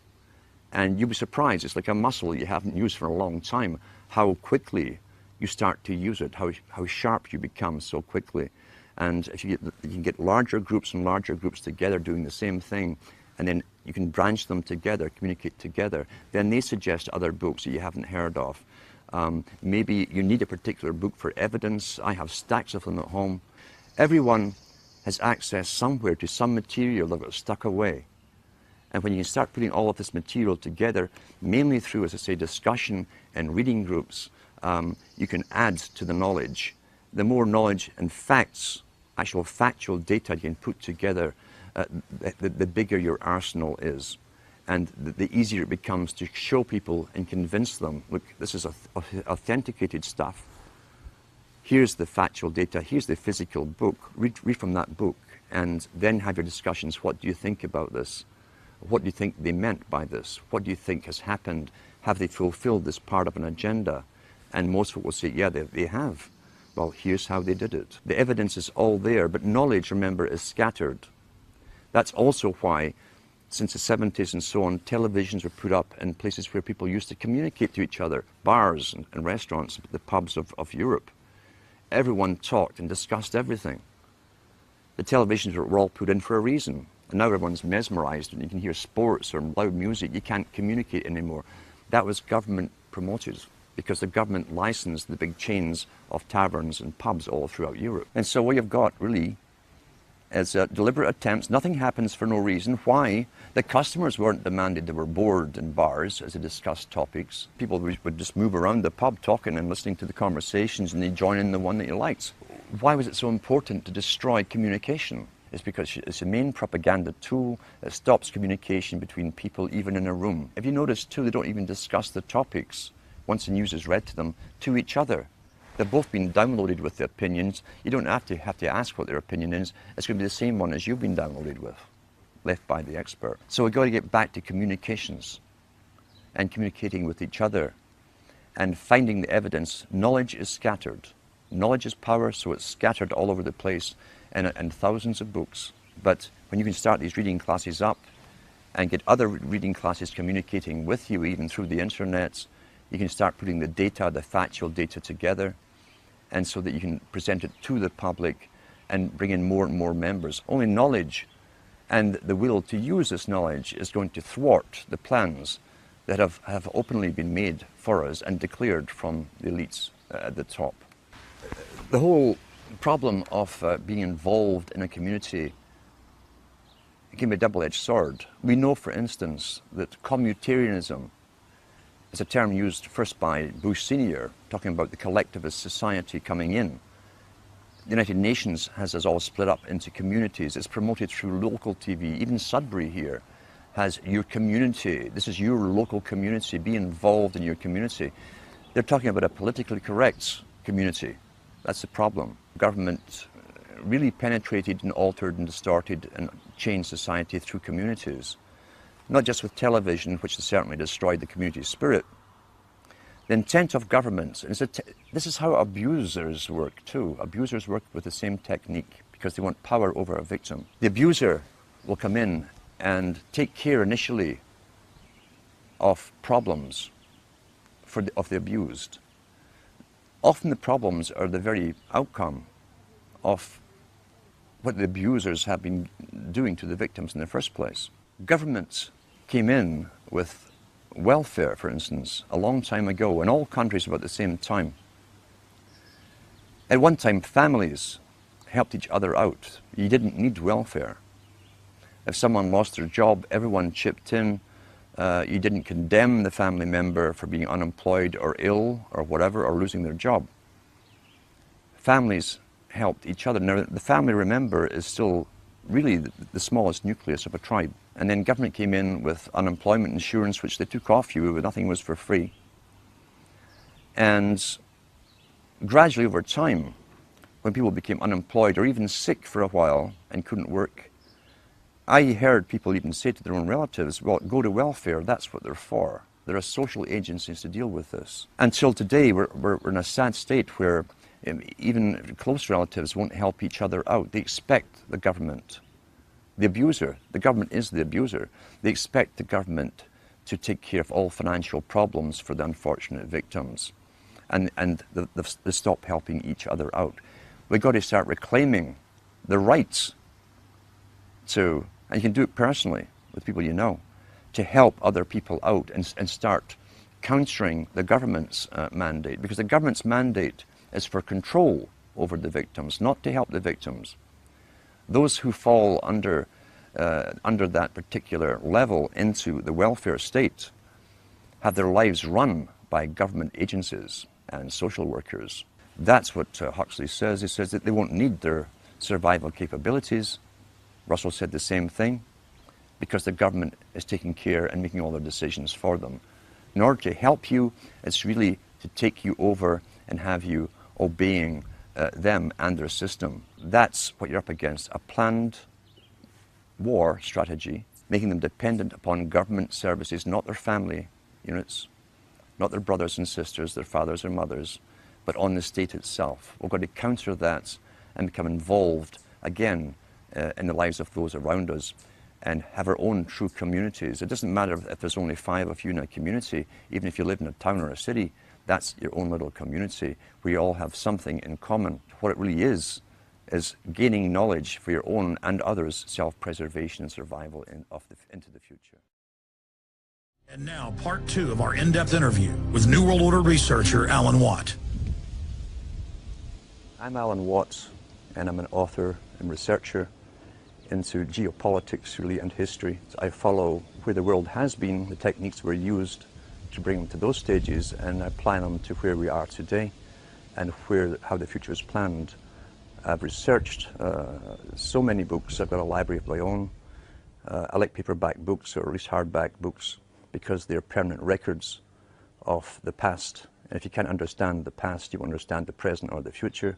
And you'll be surprised, it's like a muscle you haven't used for a long time, how quickly you start to use it, how sharp you become so quickly. And if you can get larger groups and larger groups together doing the same thing, and then you can branch them together, communicate together, then they suggest other books that you haven't heard of. Maybe you need a particular book for evidence. I have stacks of them at home. Everyone has access somewhere to some material that got stuck away. And when you start putting all of this material together, mainly through, as I say, discussion and reading groups, you can add to the knowledge. The more knowledge and facts, actual factual data you can put together, the bigger your arsenal is. And the easier it becomes to show people and convince them, look, this is authenticated stuff. Here's the factual data, here's the physical book. Read from that book, and then have your discussions. What do you think about this? What do you think they meant by this? What do you think has happened? Have they fulfilled this part of an agenda? And most people will say, yeah, they have. Well, here's how they did it. The evidence is all there, but knowledge, remember, is scattered. That's also why, since the 70s and so on, televisions were put up in places where people used to communicate to each other, bars and restaurants, the pubs of Europe. Everyone talked and discussed everything. The televisions were all put in for a reason. And now everyone's mesmerized, and you can hear sports or loud music. You can't communicate anymore. That was government promoted, because the government licensed the big chains of taverns and pubs all throughout Europe. And so what you've got, really, as deliberate attempts. Nothing happens for no reason. Why? The customers weren't demanded. They were bored in bars as they discussed topics. People would just move around the pub talking and listening to the conversations, and they'd join in the one that you liked. Why was it so important to destroy communication? It's because it's a main propaganda tool that stops communication between people, even in a room. If you notice too, they don't even discuss the topics, once the news is read to them, to each other. They've both been downloaded with the opinions. You don't have to ask what their opinion is. It's going to be the same one as you've been downloaded with, left by the expert. So we've got to get back to communications and communicating with each other and finding the evidence. Knowledge is scattered. Knowledge is power, so it's scattered all over the place and thousands of books. But when you can start these reading classes up and get other reading classes communicating with you, even through the internet, you can start putting the data, the factual data together, and so that you can present it to the public and bring in more and more members. Only knowledge and the will to use this knowledge is going to thwart the plans that have openly been made for us and declared from the elites at the top. The whole problem of being involved in a community, it can be a double-edged sword. We know, for instance, that communitarianism is a term used first by Bush Sr., talking about the collectivist society coming in. The United Nations has us all split up into communities. It's promoted through local TV. Even Sudbury here has your community. This is your local community. Be involved in your community. They're talking about a politically correct community. That's the problem. Government really penetrated and altered and distorted and changed society through communities. Not just with television, which has certainly destroyed the community spirit. The intent of governments, this is how abusers work too. Abusers work with the same technique because they want power over a victim. The abuser will come in and take care initially of problems of the abused. Often the problems are the very outcome of what the abusers have been doing to the victims in the first place. Governments came in with welfare, for instance, a long time ago, in all countries about the same time. At one time, families helped each other out. You didn't need welfare. If someone lost their job, everyone chipped in. You didn't condemn the family member for being unemployed or ill or whatever, or losing their job. Families helped each other. Now, the family, remember, is still really the smallest nucleus of a tribe. And then government came in with unemployment insurance, which they took off you, but nothing was for free. And gradually over time, when people became unemployed or even sick for a while and couldn't work, I heard people even say to their own relatives, well, go to welfare, that's what they're for. There are social agencies to deal with this. Until today, we're in a sad state where even close relatives won't help each other out. They expect the government, the abuser, the government is the abuser, they expect the government to take care of all financial problems for the unfortunate victims. And they stop helping each other out. We've got to start reclaiming the rights to, and you can do it personally with people you know, to help other people out and start countering the government's mandate. Because the government's mandate is for control over the victims, not to help the victims. Those who fall under that particular level into the welfare state have their lives run by government agencies and social workers. That's what Huxley says. He says that they won't need their survival capabilities. Russell said the same thing, because the government is taking care and making all their decisions for them. In order to help you, it's really to take you over and have you obeying them and their system. That's what you're up against, a planned war strategy, making them dependent upon government services, not their family units, not their brothers and sisters, their fathers or mothers, but on the state itself. We've got to counter that and become involved again in the lives of those around us and have our own true communities. It doesn't matter if there's only 5 of you in a community, even if you live in a town or a city, that's your own little community where you all have something in common. What it really is gaining knowledge for your own and others' self-preservation and survival into the future. And now, part 2 of our in-depth interview with New World Order researcher Alan Watt. I'm Alan Watt, and I'm an author and researcher into geopolitics really and history. I follow where the world has been, the techniques were used to bring them to those stages, and I apply them to where we are today and how the future is planned. I've researched so many books. I've got a library of my own. I like paperback books, or at least hardback books, because they're permanent records of the past. And if you can't understand the past, you won't understand the present or the future.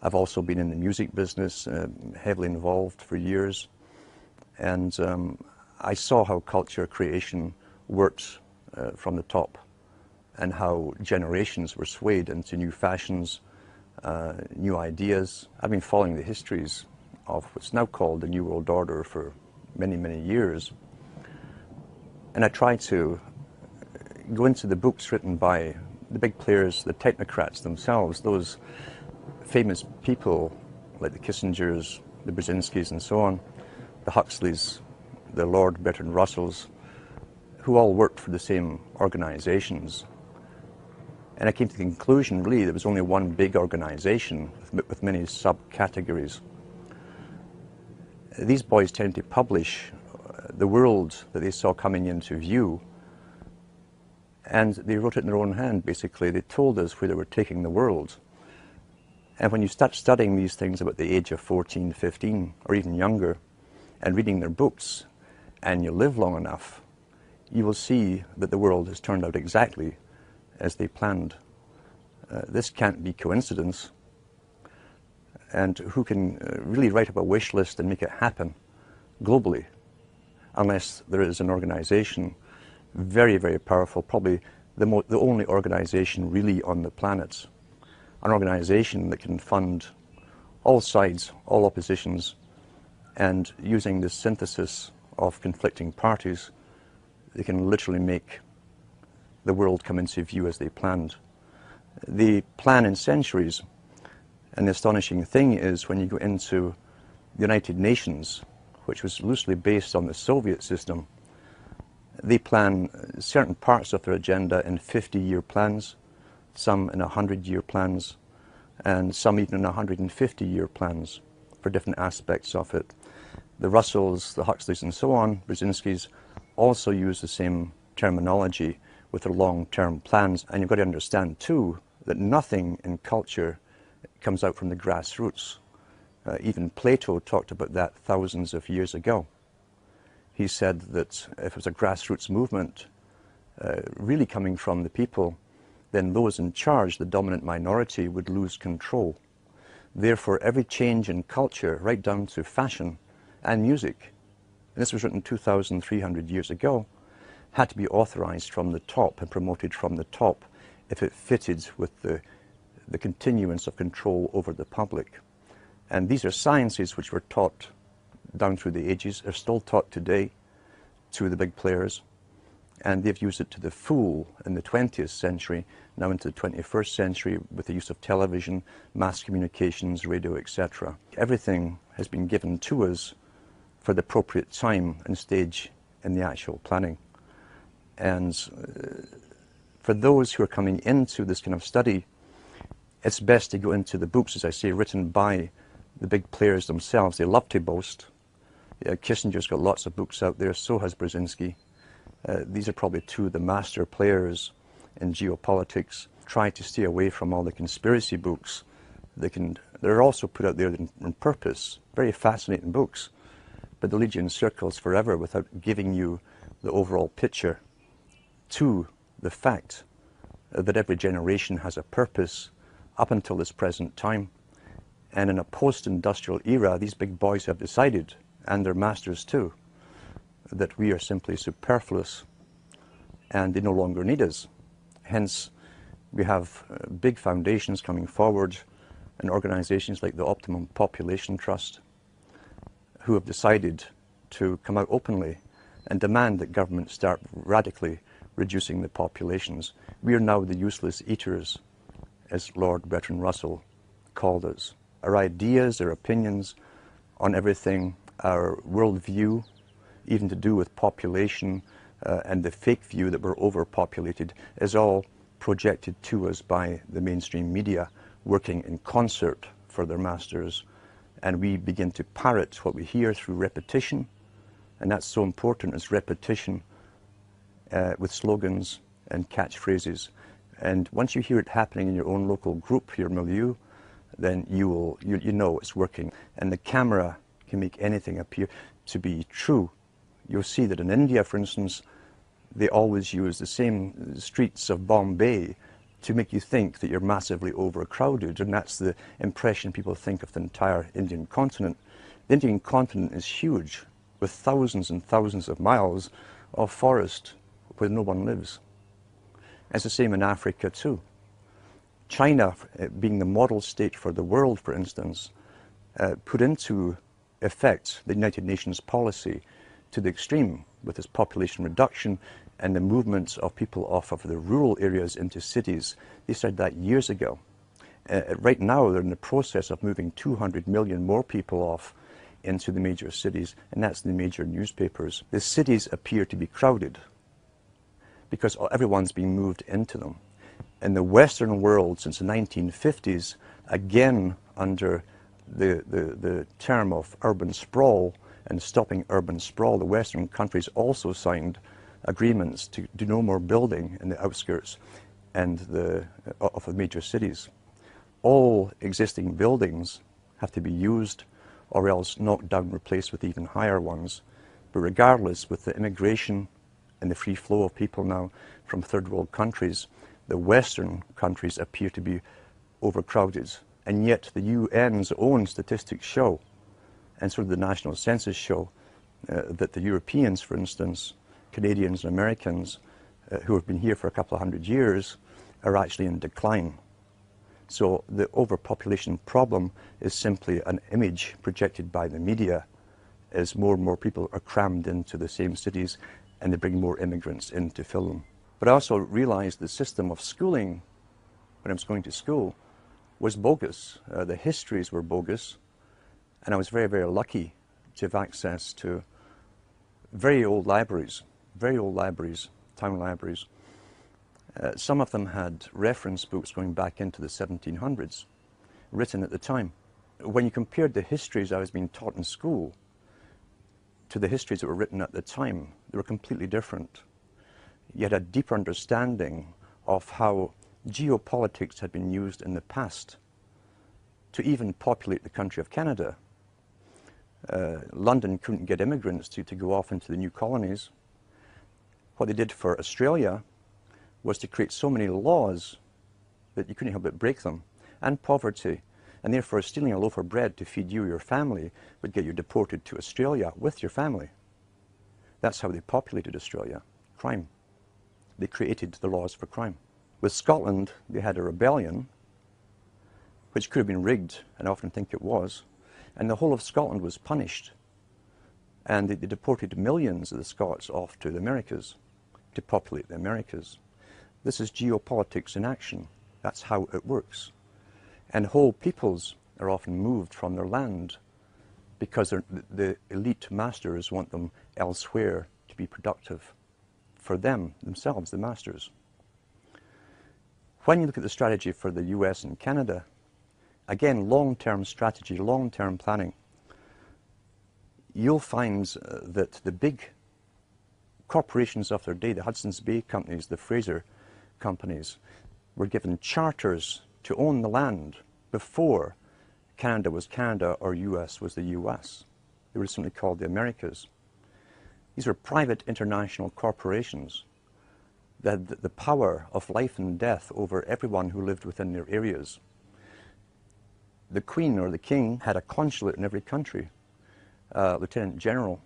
I've also been in the music business, heavily involved for years. And I saw how culture creation worked from the top, and how generations were swayed into new fashions, new ideas. I've been following the histories of what's now called the New World Order for many, many years. And I try to go into the books written by the big players, the technocrats themselves, those famous people like the Kissingers, the Brzezinskis and so on, the Huxleys, the Lord Bertrand Russells, who all worked for the same organizations. And I came to the conclusion, really, there was only one big organization with many subcategories. These boys tended to publish the world that they saw coming into view, and they wrote it in their own hand, basically. They told us where they were taking the world. And when you start studying these things about the age of 14, 15, or even younger, and reading their books, and you live long enough, you will see that the world has turned out exactly as they planned. This can't be coincidence. And who can really write up a wish list and make it happen globally, unless there is an organization very, very powerful, probably the only organization really on the planet, an organization that can fund all sides, all oppositions, and using the synthesis of conflicting parties, they can literally make the world come into view as they planned. They plan in centuries, and the astonishing thing is when you go into the United Nations, which was loosely based on the Soviet system, they plan certain parts of their agenda in 50-year plans, some in 100-year plans, and some even in 150-year plans for different aspects of it. The Russells, the Huxleys and so on, Brzezinskis, also use the same terminology with their long-term plans. And you've got to understand too that nothing in culture comes out from the grassroots. Even Plato talked about that thousands of years ago. He said that if it was a grassroots movement really coming from the people, then those in charge, the dominant minority, would lose control. Therefore, every change in culture, right down to fashion and music, and this was written 2,300 years ago, had to be authorized from the top and promoted from the top if it fitted with the continuance of control over the public. And these are sciences which were taught down through the ages, are still taught today to the big players, and they've used it to the full in the 20th century, now into the 21st century with the use of television, mass communications, radio, etc. Everything has been given to us for the appropriate time and stage in the actual planning. And for those who are coming into this kind of study, it's best to go into the books, as I say, written by the big players themselves. They love to boast. Kissinger's got lots of books out there, so has Brzezinski. These are probably two of the master players in geopolitics. Try to stay away from all the conspiracy books. They're also put out there on purpose, very fascinating books, but they'll lead you in circles forever without giving you the overall picture to the fact that every generation has a purpose up until this present time. And in a post-industrial era, these big boys have decided, and their masters too, that we are simply superfluous and they no longer need us. Hence, we have big foundations coming forward and organizations like the Optimum Population Trust who have decided to come out openly and demand that governments start radically reducing the populations. We are now the useless eaters, as Lord Bertrand Russell called us. Our ideas, our opinions on everything, our worldview, even to do with population and the fake view that we're overpopulated, is all projected to us by the mainstream media, working in concert for their masters and we begin to parrot what we hear through repetition, and that's so important, is repetition with slogans and catchphrases. And once you hear it happening in your own local group, your milieu, then you know it's working. And the camera can make anything appear to be true. You'll see that in India, for instance, they always use the same streets of Bombay to make you think that you're massively overcrowded, and that's the impression people think of the entire Indian continent. The Indian continent is huge, with thousands and thousands of miles of forest where no one lives. It's the same in Africa too. China, being the model state for the world, for instance, put into effect the United Nations policy to the extreme with its population reduction and the movement of people off of the rural areas into cities. They started that years ago. Right now, they're in the process of moving 200 million more people off into the major cities, and that's the major newspapers. The cities appear to be crowded because everyone's being moved into them. In the Western world, since the 1950s, again under the term of urban sprawl and stopping urban sprawl, the Western countries also signed agreements to do no more building in the outskirts and of the major cities. All existing buildings have to be used or else knocked down, replaced with even higher ones. But regardless, with the immigration and the free flow of people now from third world countries, the Western countries appear to be overcrowded. And yet the UN's own statistics show, and sort of the national census show, that the Europeans, for instance, Canadians and Americans, who have been here for a couple of hundred years, are actually in decline. So the overpopulation problem is simply an image projected by the media as more and more people are crammed into the same cities and they bring more immigrants in to fill them. But I also realized the system of schooling when I was going to school was bogus. The histories were bogus, and I was very, very lucky to have access to very old libraries, town libraries. Some of them had reference books going back into the 1700s, written at the time. When you compared the histories I was being taught in school to the histories that were written at the time, they were completely different. You had a deeper understanding of how geopolitics had been used in the past to even populate the country of Canada. London couldn't get immigrants to go off into the new colonies. What they did for Australia was to create so many laws that you couldn't help but break them, and poverty, and therefore stealing a loaf of bread to feed you or your family would get you deported to Australia with your family. That's how they populated Australia. Crime. They created the laws for crime. With Scotland, they had a rebellion, which could have been rigged, and I often think it was, and the whole of Scotland was punished. And they deported millions of the Scots off to the Americas to populate the Americas. This is geopolitics in action. That's how it works. And whole peoples are often moved from their land because the elite masters want them elsewhere to be productive for themselves, the masters. When you look at the strategy for the US and Canada, again, long-term strategy, long-term planning, you'll find that the big corporations of their day, the Hudson's Bay companies, the Fraser companies, were given charters to own the land before Canada was Canada or US was the US. They were simply called the Americas. These were private international corporations that had the power of life and death over everyone who lived within their areas. The Queen or the King had a consulate in every country, Lieutenant General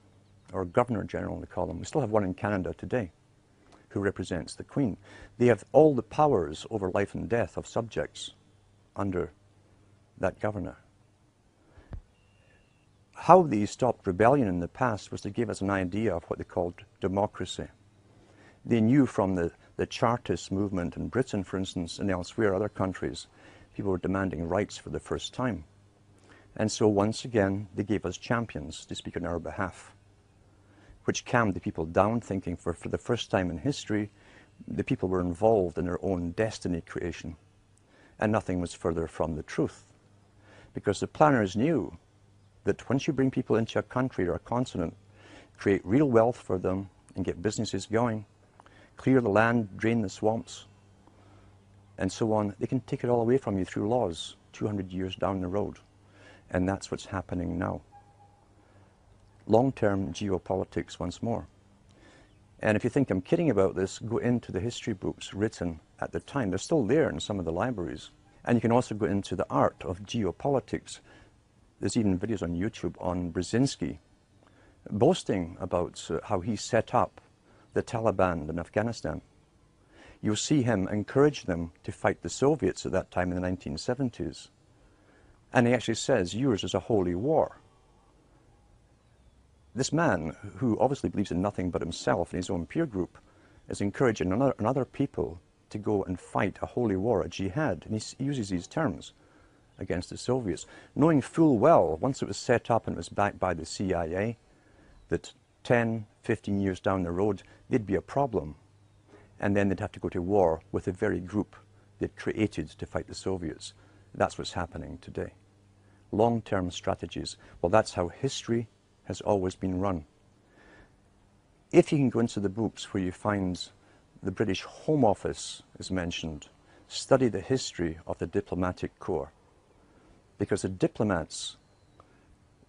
or Governor General, they call them. We still have one in Canada today who represents the Queen. They have all the powers over life and death of subjects under that governor. How they stopped rebellion in the past was to give us an idea of what they called democracy. They knew from the Chartist movement in Britain, for instance, and elsewhere, other countries, people were demanding rights for the first time. And so once again, they gave us champions to speak on our behalf, which calmed the people down, thinking for the first time in history, the people were involved in their own destiny creation. And nothing was further from the truth. Because the planners knew that once you bring people into a country or a continent, create real wealth for them and get businesses going, clear the land, drain the swamps, and so on, they can take it all away from you through laws 200 years down the road. And that's what's happening now. Long-term geopolitics once more. And if you think I'm kidding about this, go into the history books written at the time. They're still there in some of the libraries. And you can also go into the art of geopolitics. There's even videos on YouTube on Brzezinski boasting about how he set up the Taliban in Afghanistan. You'll see him encourage them to fight the Soviets at that time in the 1970s. And he actually says, yours is a holy war. This man, who obviously believes in nothing but himself and his own peer group, is encouraging other people to go and fight a holy war, a jihad. And he uses these terms against the Soviets, knowing full well, once it was set up and it was backed by the CIA, that 10, 15 years down the road, there'd be a problem. And then they'd have to go to war with the very group they'd created to fight the Soviets. That's what's happening today. Long-term strategies. Well, that's how history has always been run. If you can go into the books where you find the British Home Office is mentioned, study the history of the diplomatic corps. Because the diplomats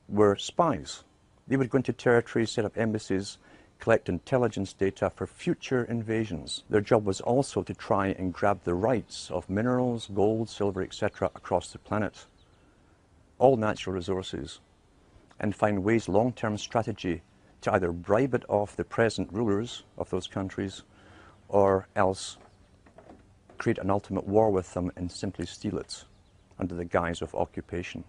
were spies. They would go into territories, set up embassies, collect intelligence data for future invasions. Their job was also to try and grab the rights of minerals, gold, silver, etc. across the planet. All natural resources. And find ways, long-term strategy, to either bribe it off the present rulers of those countries or else create an ultimate war with them and simply steal it under the guise of occupation.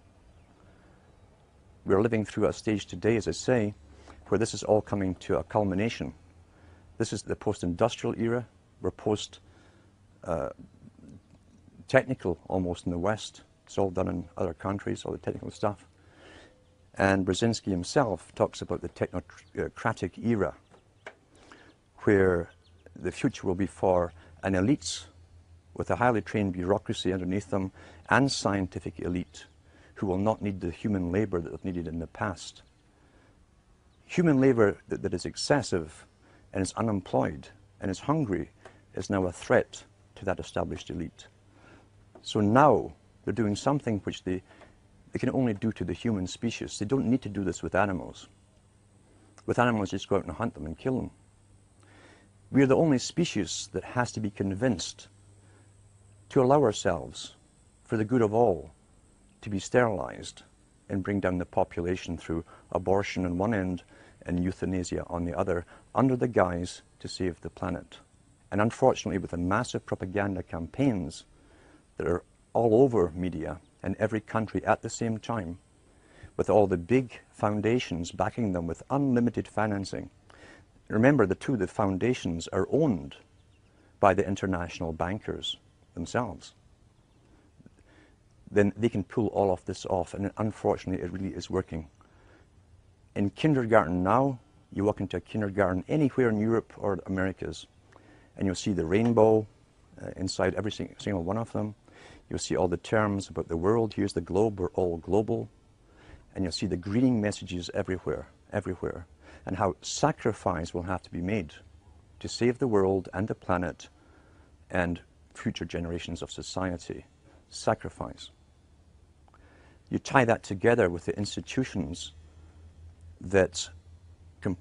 We're living through a stage today, as I say, where this is all coming to a culmination. This is the post-industrial era. We're post-technical almost in the West. It's all done in other countries, all the technical stuff. And Brzezinski himself talks about the technocratic era, where the future will be for an elite with a highly trained bureaucracy underneath them and scientific elite who will not need the human labor that they've needed in the past. Human labor that is excessive and is unemployed and is hungry is now a threat to that established elite. So now they're doing something which they can only do to the human species. They don't need to do this with animals. With animals, just go out and hunt them and kill them. We are the only species that has to be convinced to allow ourselves, for the good of all, to be sterilized and bring down the population through abortion on one end and euthanasia on the other, under the guise to save the planet. And unfortunately, with the massive propaganda campaigns that are all over media in every country at the same time, with all the big foundations backing them with unlimited financing. Remember, the foundations are owned by the international bankers themselves. Then they can pull all of this off, and unfortunately it really is working. In kindergarten now, you walk into a kindergarten anywhere in Europe or the Americas, and you'll see the rainbow inside every single one of them. You'll see all the terms about the world. Here's the globe, we're all global. And you'll see the greening messages everywhere, everywhere, and how sacrifice will have to be made to save the world and the planet and future generations of society. Sacrifice. You tie that together with the institutions that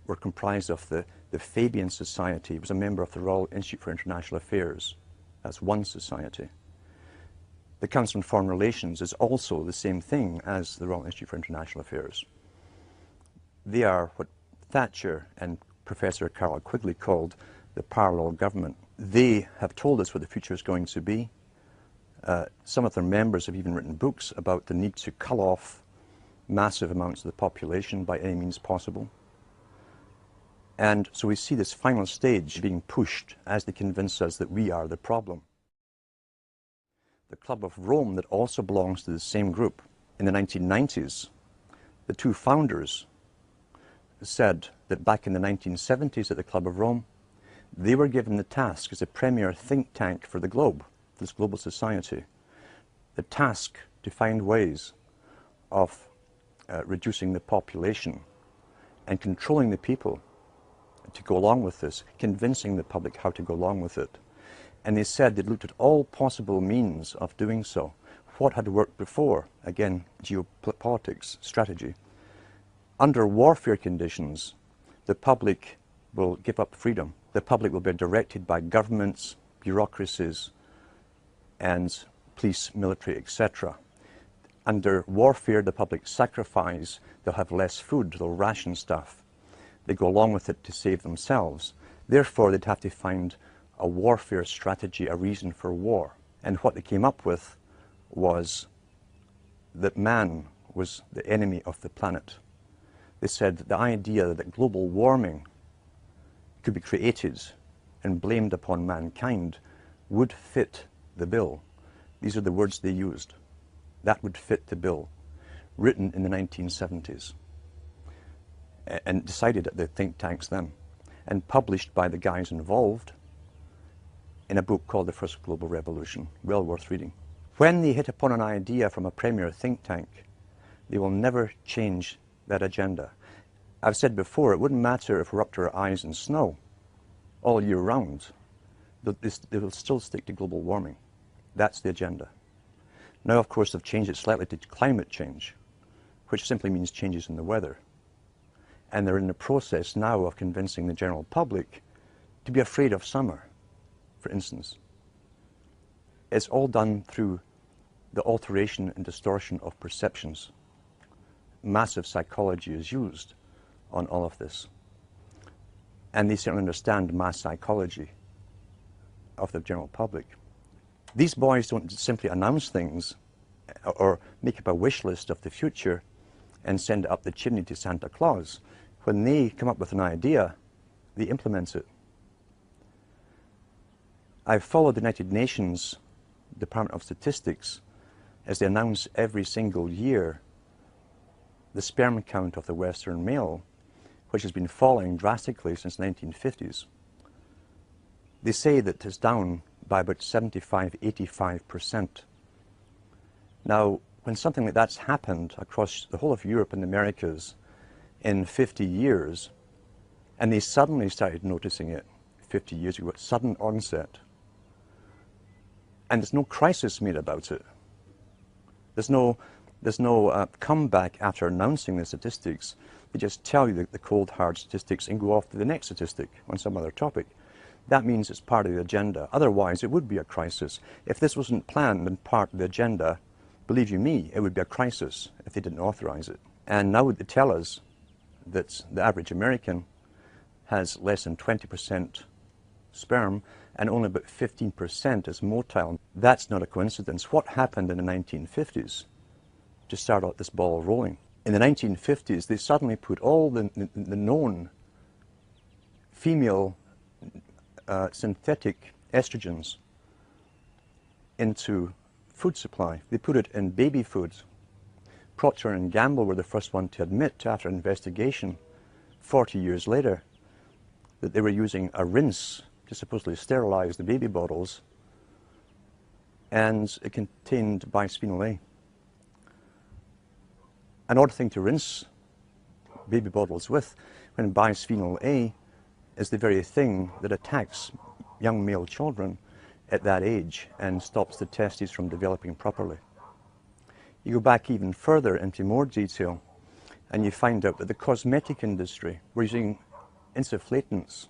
were comprised of the Fabian Society. It was a member of the Royal Institute for International Affairs. That's one society. The Council on Foreign Relations is also the same thing as the Royal Institute for International Affairs. They are what Thatcher and Professor Carroll Quigley called the parallel government. They have told us what the future is going to be. Some of their members have even written books about the need to cull off massive amounts of the population by any means possible. And so we see this final stage being pushed as they convince us that we are the problem. The Club of Rome, that also belongs to the same group, in the 1990s, the two founders said that back in the 1970s at the Club of Rome, they were given the task as a premier think tank for the globe, this global society, the task to find ways of reducing the population and controlling the people to go along with this, convincing the public how to go along with it. And they said they looked at all possible means of doing so. What had worked before? Again, geopolitics, strategy. Under warfare conditions, the public will give up freedom. The public will be directed by governments, bureaucracies, and police, military, etc. Under warfare, the public sacrifice. They'll have less food, they'll ration stuff. They go along with it to save themselves. Therefore, they'd have to find a warfare strategy, a reason for war. And what they came up with was that man was the enemy of the planet. They said the idea that global warming could be created and blamed upon mankind would fit the bill. These are the words they used. That would fit the bill, written in the 1970s, and decided at the think tanks then, and published by the guys involved in a book called The First Global Revolution, well worth reading. When they hit upon an idea from a premier think tank, they will never change that agenda. I've said before, it wouldn't matter if we're up to our eyes in snow all year round. They will still stick to global warming. That's the agenda. Now, of course, they've changed it slightly to climate change, which simply means changes in the weather. And they're in the process now of convincing the general public to be afraid of summer, for instance. It's all done through the alteration and distortion of perceptions. Massive psychology is used on all of this. And they certainly understand mass psychology of the general public. These boys don't simply announce things or make up a wish list of the future and send it up the chimney to Santa Claus. When they come up with an idea, they implement it. I've followed the United Nations Department of Statistics as they announce every single year the sperm count of the Western male, which has been falling drastically since the 1950s. They say that it's down by about 75–85%. Now, when something like that's happened across the whole of Europe and the Americas in 50 years, and they suddenly started noticing it 50 years ago, sudden onset, and there's no crisis made about it. There's no comeback after announcing the statistics. They just tell you the cold, hard statistics and go off to the next statistic on some other topic. That means it's part of the agenda. Otherwise, it would be a crisis. If this wasn't planned and part of the agenda, believe you me, it would be a crisis if they didn't authorize it. And now they tell us that the average American has less than 20% sperm and only about 15% is motile. That's not a coincidence. What happened in the 1950s to start out this ball rolling? In the 1950s, they suddenly put all the known female synthetic estrogens into food supply. They put it in baby food. Procter & Gamble were the first one to admit, after investigation 40 years later, that they were using a rinse to supposedly sterilize the baby bottles, and it contained bisphenol A. An odd thing to rinse baby bottles with, when bisphenol A is the very thing that attacks young male children at that age and stops the testes from developing properly. You go back even further into more detail and you find out that the cosmetic industry were using insufflatants.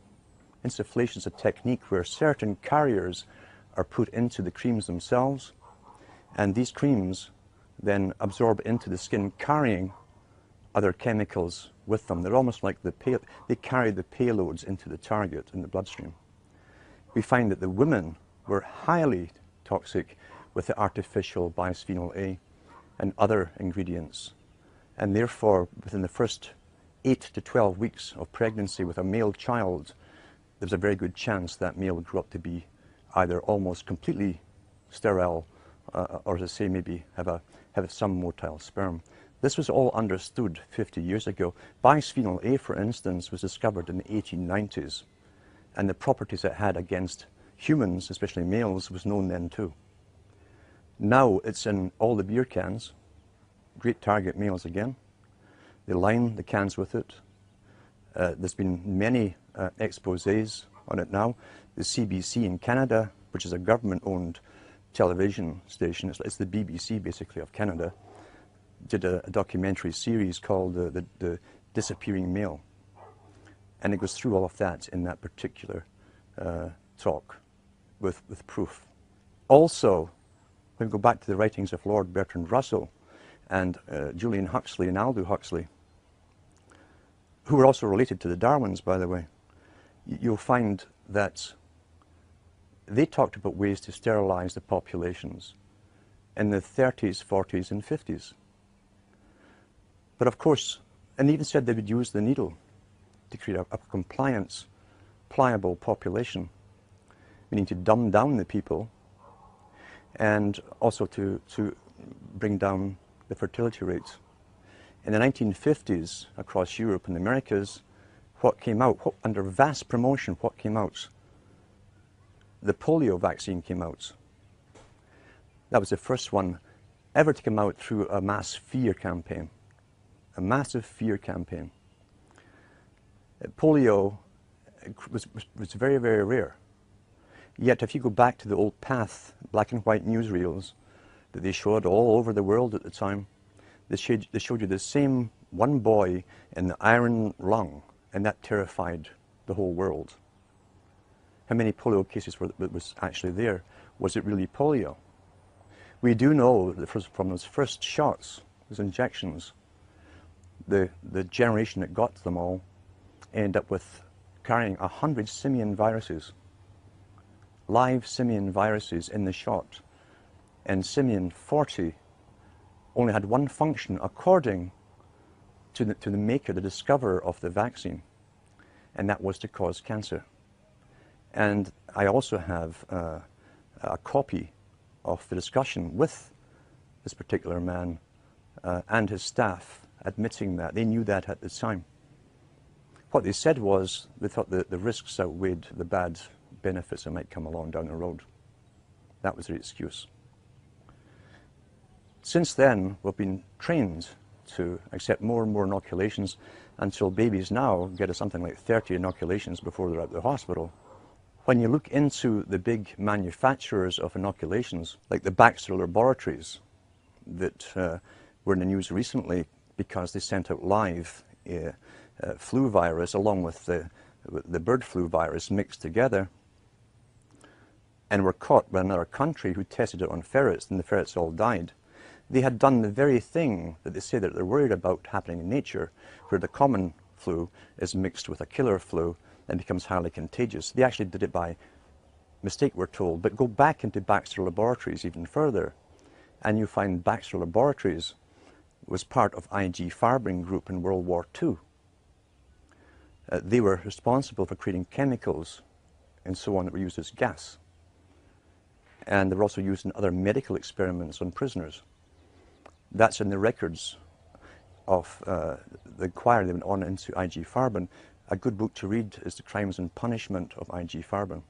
Insufflation is a technique where certain carriers are put into the creams themselves, and these creams then absorb into the skin, carrying other chemicals with them. They're almost like they carry the payloads into the target in the bloodstream. We find that the women were highly toxic with the artificial bisphenol A and other ingredients, and therefore within the first 8 to 12 weeks of pregnancy with a male child, there's a very good chance that male would grow up to be either almost completely sterile or, as I say, maybe have some motile sperm. This was all understood 50 years ago. Bisphenol A, for instance, was discovered in the 1890s, and the properties it had against humans, especially males, was known then too. Now it's in all the beer cans. Great target, males again. They line the cans with it. There's been many exposés on it now. The CBC in Canada, which is a government-owned television station, it's the BBC basically of Canada, did a documentary series called the Disappearing Male. And it goes through all of that in that particular talk with proof. Also, when we go back to the writings of Lord Bertrand Russell and Julian Huxley and Aldous Huxley, who were also related to the Darwins, by the way, you'll find that they talked about ways to sterilize the populations in the 30s, 40s, and 50s. But of course, and they even said they would use the needle to create a compliance, pliable population, meaning to dumb down the people and also to bring down the fertility rates. In the 1950s, across Europe and the Americas, what came out, under vast promotion, what came out? The polio vaccine came out. That was the first one ever to come out through a mass fear campaign, a massive fear campaign. Polio was very, very rare. Yet if you go back to the old PATH black and white newsreels that they showed all over the world at the time, they showed you the same one boy in the iron lung, and that terrified the whole world. How many polio cases was actually there? Was it really polio? We do know that from those first shots, those injections, the generation that got them all ended up with carrying 100 simian viruses, live simian viruses in the shot, and simian 40 only had one function according to the maker, the discoverer of the vaccine, and that was to cause cancer. And I also have a copy of the discussion with this particular man and his staff admitting that. They knew that at the time. What they said was they thought the risks outweighed the bad benefits that might come along down the road. That was their excuse. Since then, we've been trained to accept more and more inoculations until babies now get something like 30 inoculations before they're at the hospital. When you look into the big manufacturers of inoculations, like the Baxter Laboratories that were in the news recently because they sent out live flu virus along with the bird flu virus mixed together, and were caught by another country who tested it on ferrets, and the ferrets all died. They had done the very thing that they say that they're worried about happening in nature, where the common flu is mixed with a killer flu and becomes highly contagious. They actually did it by mistake, we're told. But go back into Baxter Laboratories even further, and you find Baxter Laboratories was part of IG Farben Group in World War II. They were responsible for creating chemicals and so on that were used as gas. And they were also used in other medical experiments on prisoners. That's in the records of the inquiry that went on into IG Farben. A good book to read is The Crimes and Punishment of IG Farben.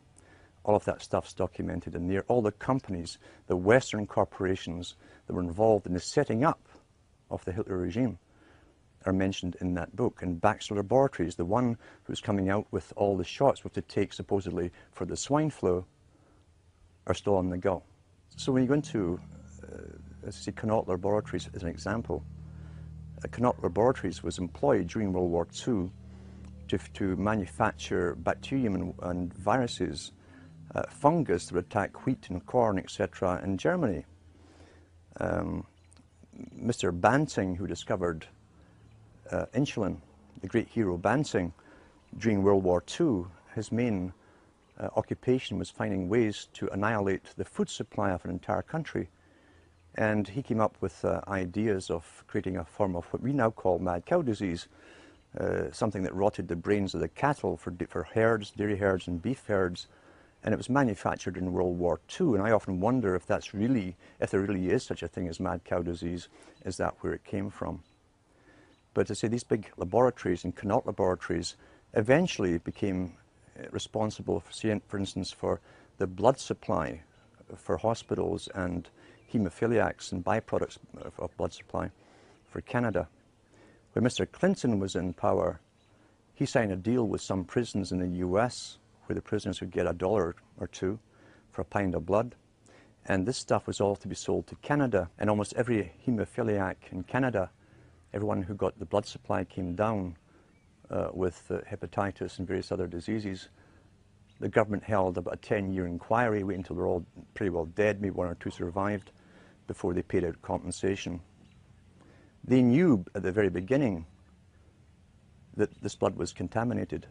All of that stuff's documented in there. All the companies, the Western corporations that were involved in the setting up of the Hitler regime are mentioned in that book. And Baxter Laboratories, the one who's coming out with all the shots we have to take supposedly for the swine flu, are still on the go. So when you go into, let's say, Connaught Laboratories as an example, Connaught Laboratories was employed during World War II to manufacture bacterium and viruses, fungus that would attack wheat and corn, etc. in Germany. Mr. Banting, who discovered insulin, the great hero Banting, during World War II, his main occupation was finding ways to annihilate the food supply of an entire country. And he came up with ideas of creating a form of what we now call mad cow disease, something that rotted the brains of the cattle for herds, dairy herds and beef herds. And it was manufactured in World War II. And I often wonder if there really is such a thing as mad cow disease, is that where it came from? But to say these big laboratories and Connaught Laboratories eventually became responsible, for instance, for the blood supply for hospitals and hemophiliacs and byproducts of blood supply for Canada. When Mr. Clinton was in power, he signed a deal with some prisons in the US where the prisoners would get $1 or $2 for a pint of blood. And this stuff was all to be sold to Canada. And almost every hemophiliac in Canada, everyone who got the blood supply came down with hepatitis and various other diseases. The government held about a 10-year inquiry, waiting until they're all pretty well dead, maybe 1 or 2 survived, before they paid out compensation. They knew at the very beginning that this blood was contaminated.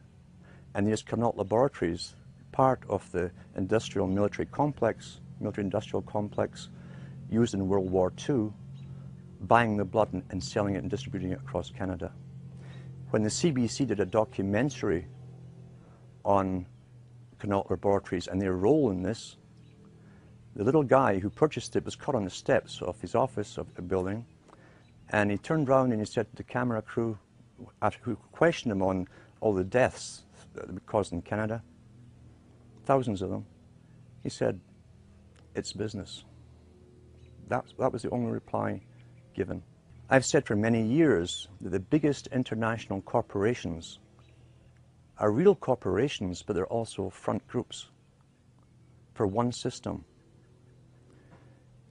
And these Connaught laboratories, part of the industrial military industrial complex used in World War II, buying the blood and selling it and distributing it across Canada. When the CBC did a documentary on Connaught laboratories and their role in this, the little guy who purchased it was caught on the steps of his office of the building, and he turned around and he said to the camera crew, who questioned him on all the deaths that were caused in Canada, thousands of them, he said, "It's business." That was the only reply given. I've said for many years that the biggest international corporations are real corporations, but they're also front groups for one system.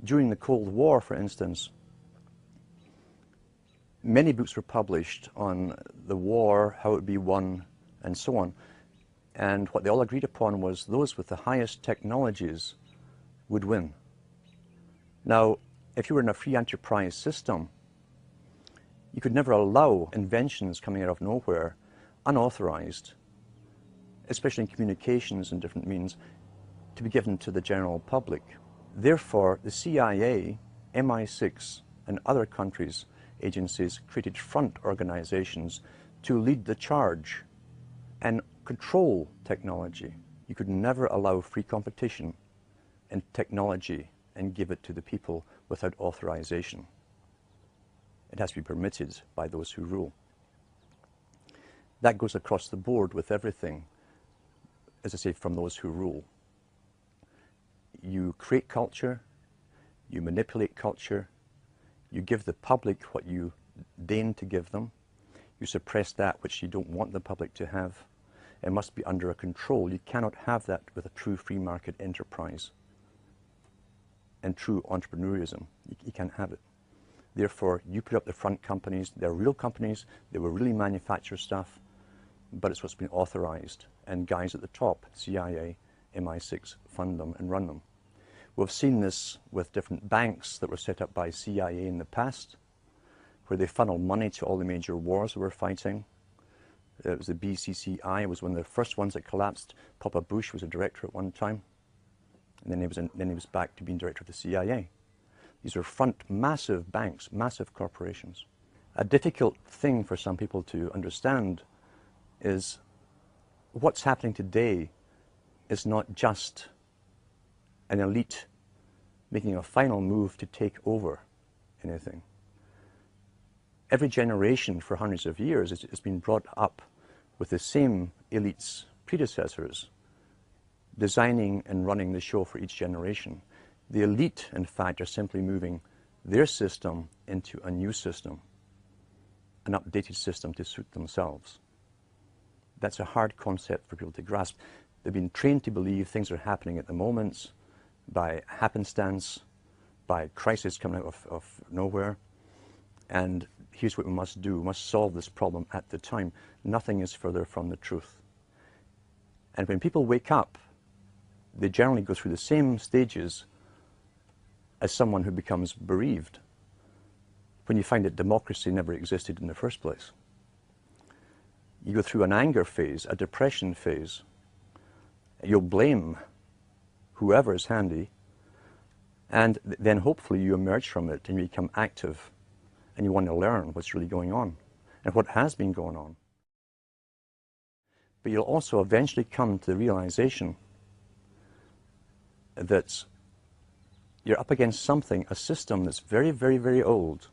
During the Cold War, for instance, many books were published on the war, how it would be won, and so on. And what they all agreed upon was those with the highest technologies would win. Now, if you were in a free enterprise system, you could never allow inventions coming out of nowhere, unauthorized, especially in communications and different means, to be given to the general public. Therefore, the CIA, MI6, and other countries' agencies created front organizations to lead the charge and control technology. You could never allow free competition in technology and give it to the people without authorization. It has to be permitted by those who rule. That goes across the board with everything, as I say, from those who rule. You create culture, you manipulate culture, you give the public what you deign to give them, you suppress that which you don't want the public to have. It must be under a control. You cannot have that with a true free market enterprise and true entrepreneurism. You can't have it. Therefore, you put up the front companies. They're real companies. They will really manufacture stuff, but it's what's been authorized. And guys at the top, CIA, MI6, fund them and run them. We've seen this with different banks that were set up by CIA in the past, where they funneled money to all the major wars we were fighting. It was the BCCI. It was one of the first ones that collapsed. Papa Bush was a director at one time, and then he was back to being director of the CIA. These are front massive banks, massive corporations. A difficult thing for some people to understand is what's happening today is not just an elite making a final move to take over anything. Every generation for hundreds of years has been brought up with the same elite's predecessors, designing and running the show for each generation. The elite, in fact, are simply moving their system into a new system, an updated system to suit themselves. That's a hard concept for people to grasp. They've been trained to believe things are happening at the moment by happenstance, by crisis coming out of nowhere. And here's what we must do. We must solve this problem at the time. Nothing is further from the truth. And when people wake up, they generally go through the same stages as someone who becomes bereaved when you find that democracy never existed in the first place. You go through an anger phase, a depression phase. You'll blame whoever is handy, and then hopefully you emerge from it and you become active and you want to learn what's really going on and what has been going on. But you'll also eventually come to the realization that you're up against something, a system that's very, very, very old.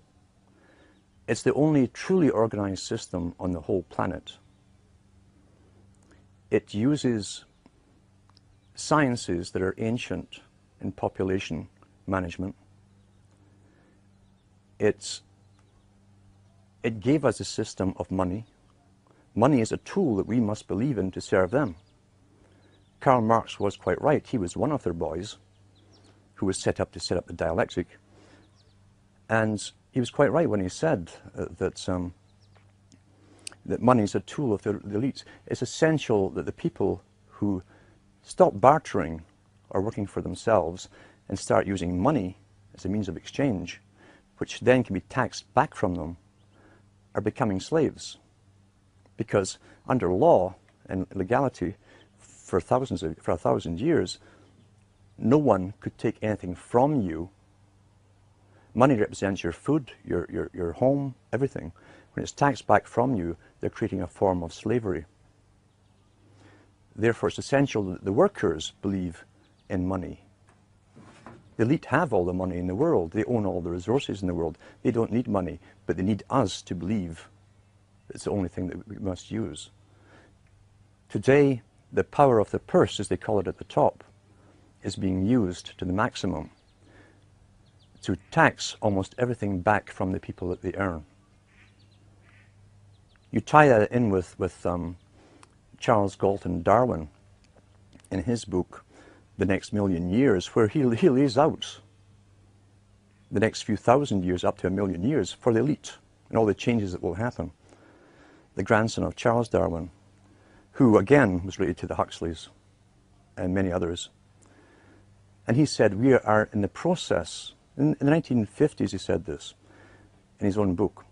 It's the only truly organized system on the whole planet. It uses sciences that are ancient in population management. It It gave us a system of money. Money is a tool that we must believe in to serve them. Karl Marx was quite right. He was one of their boys who was set up to set up the dialectic. And he was quite right when he said that money is a tool of the elites. It's essential that the people who stop bartering or working for themselves and start using money as a means of exchange, which then can be taxed back from them, are becoming slaves. Because under law and legality, for 1,000 years, no one could take anything from you. Money represents your food, your home, everything. When it's taxed back from you, they're creating a form of slavery. Therefore, it's essential that the workers believe in money. The elite have all the money in the world. They own all the resources in the world. They don't need money, but they need us to believe it's the only thing that we must use. Today, the power of the purse, as they call it at the top, is being used to the maximum to tax almost everything back from the people that they earn. You tie that in with Charles Galton Darwin in his book, The Next Million Years, where he lays out the next few thousand years up to 1,000,000 years for the elite and all the changes that will happen. The grandson of Charles Darwin, who again was related to the Huxleys and many others. And he said, we are in the process, in the 1950s he said this in his own book,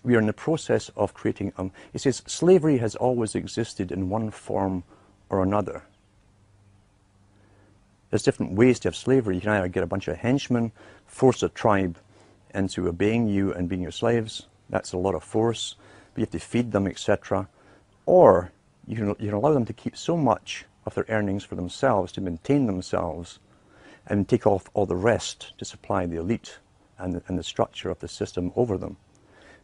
we are in the process of creating, he says, slavery has always existed in one form or another. There's different ways to have slavery. You can either get a bunch of henchmen, force a tribe into obeying you and being your slaves. That's a lot of force. But you have to feed them, etc. Or you can allow them to keep so much of their earnings for themselves, to maintain themselves, and take off all the rest to supply the elite and the structure of the system over them.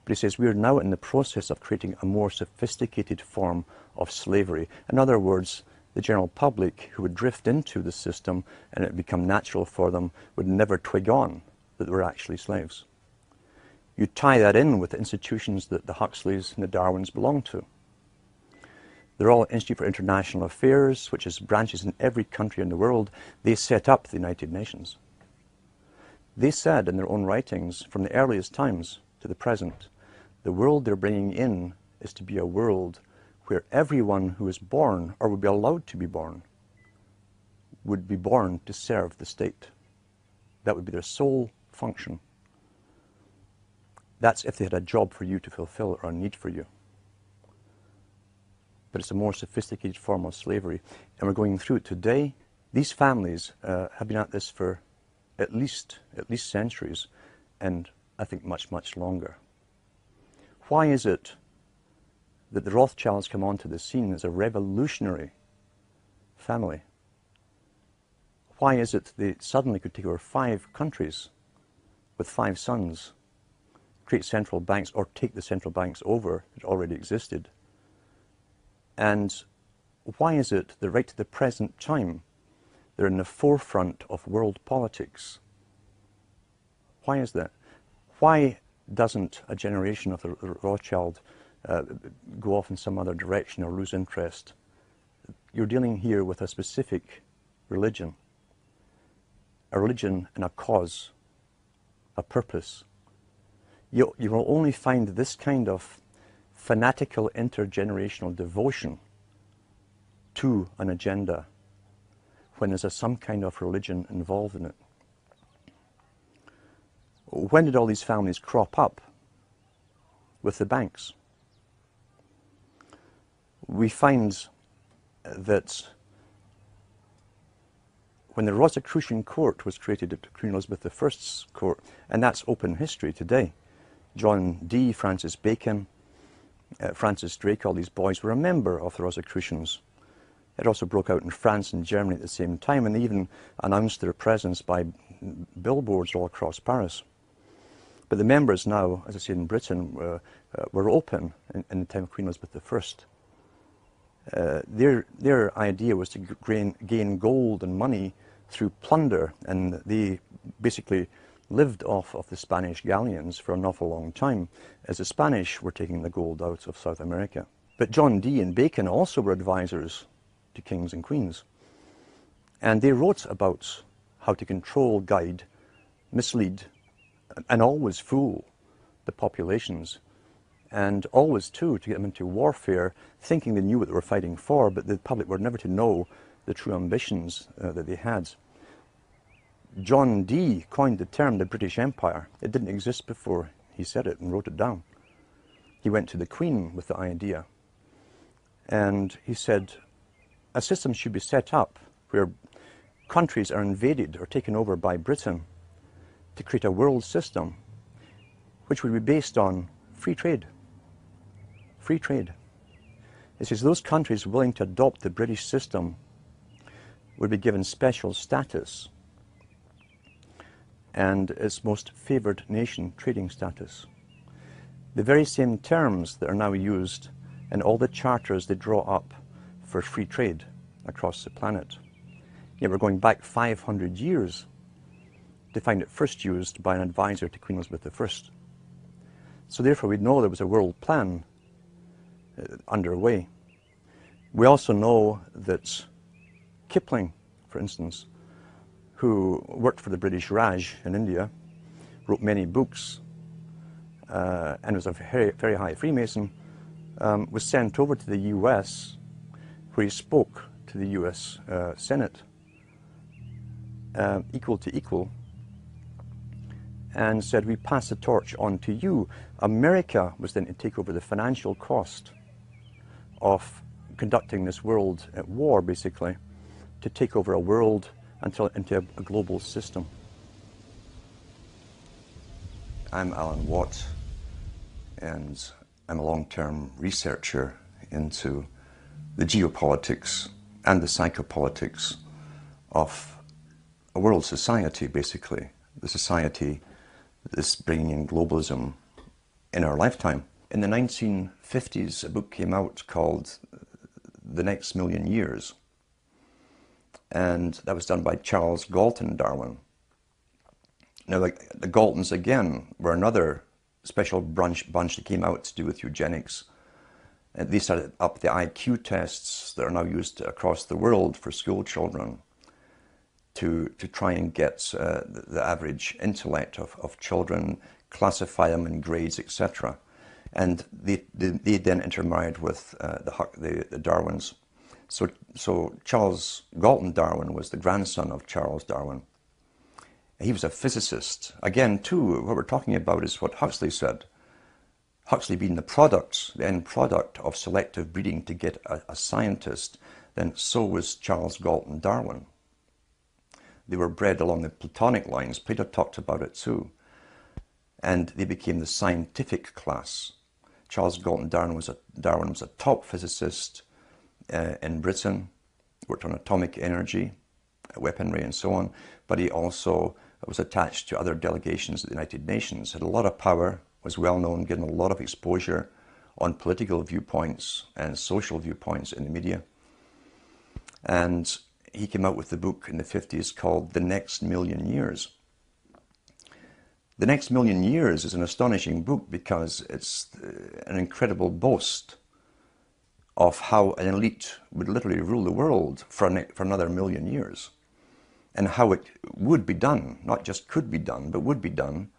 But he says we are now in the process of creating a more sophisticated form of slavery. In other words, the general public who would drift into the system and it would become natural for them would never twig on that they were actually slaves. You tie that in with the institutions that the Huxleys and the Darwins belong to. The Royal Institute for International Affairs, which has branches in every country in the world, they set up the United Nations. They said in their own writings, from the earliest times to the present, the world they're bringing in is to be a world where everyone who is born, or would be allowed to be born, would be born to serve the state. That would be their sole function. That's if they had a job for you to fulfill or a need for you. But it's a more sophisticated form of slavery. And we're going through it today. These families have been at this for at least centuries, and I think much, much longer. Why is it that the Rothschilds come onto the scene as a revolutionary family? Why is it they suddenly could take over 5 countries with 5 sons, create central banks, or take the central banks over that already existed? And why is it that right to the present time they're in the forefront of world politics? Why is that? Why doesn't a generation of the Rothschild go off in some other direction or lose interest? You're dealing here with a specific religion. A religion and a cause, a purpose. You will only find this kind of fanatical intergenerational devotion to an agenda when there's some kind of religion involved in it. When did all these families crop up? With the banks. We find that when the Rosicrucian court was created at Queen Elizabeth I's court, and that's open history today, John Dee, Francis Bacon, Francis Drake, all these boys were a member of the Rosicrucians. It also broke out in France and Germany at the same time, and they even announced their presence by billboards all across Paris. But the members now, as I said, in Britain, were open in the time of Queen Elizabeth I. Their idea was to gain gold and money through plunder, and they basically lived off of the Spanish galleons for an awful long time, as the Spanish were taking the gold out of South America. But John Dee and Bacon also were advisors to kings and queens. And they wrote about how to control, guide, mislead, and always fool the populations. And always, too, to get them into warfare, thinking they knew what they were fighting for, but the public were never to know the true ambitions that they had. John Dee coined the term the British Empire. It didn't exist before he said it and wrote it down. He went to the Queen with the idea. And he said, a system should be set up where countries are invaded or taken over by Britain to create a world system which would be based on free trade. Free trade. It says those countries willing to adopt the British system would be given special status and its most favoured nation trading status. The very same terms that are now used in all the charters they draw up for free trade across the planet. Yet we're going back 500 years to find it first used by an advisor to Queen Elizabeth I. So therefore we know there was a world plan underway. We also know that Kipling, for instance, who worked for the British Raj in India, wrote many books, and was a very, very high Freemason, was sent over to the US, where he spoke to the US Senate, equal to equal, and said, we pass the torch on to you. America was then to take over the financial cost of conducting this world war, basically, to take over a world into a global system. I'm Alan Watt, and I'm a long-term researcher into the geopolitics and the psychopolitics of a world society, basically. The society that's bringing in globalism in our lifetime. In the 1950s, a book came out called The Next Million Years. And that was done by Charles Galton Darwin. Now, the Galtons, again, were another special bunch that came out to do with eugenics. And they started up the IQ tests that are now used across the world for school children to try and get the average intellect of children, classify them in grades, etc. And they then intermarried with the Darwins. So Charles Galton Darwin was the grandson of Charles Darwin. He was a physicist. Again, too, what we're talking about is what Huxley said. Huxley being the end product of selective breeding to get a scientist, then so was Charles Galton Darwin. They were bred along the Platonic lines. Plato talked about it too. And they became the scientific class. Charles Galton Darwin was a top physicist in Britain, worked on atomic energy, weaponry and so on, but he also was attached to other delegations at the United Nations, had a lot of power, was well known, given a lot of exposure on political viewpoints and social viewpoints in the media. And he came out with the book in the 50s called The Next Million Years. The Next Million Years is an astonishing book because it's an incredible boast of how an elite would literally rule the world for another million years, and how it would be done, not just could be done, but would be done.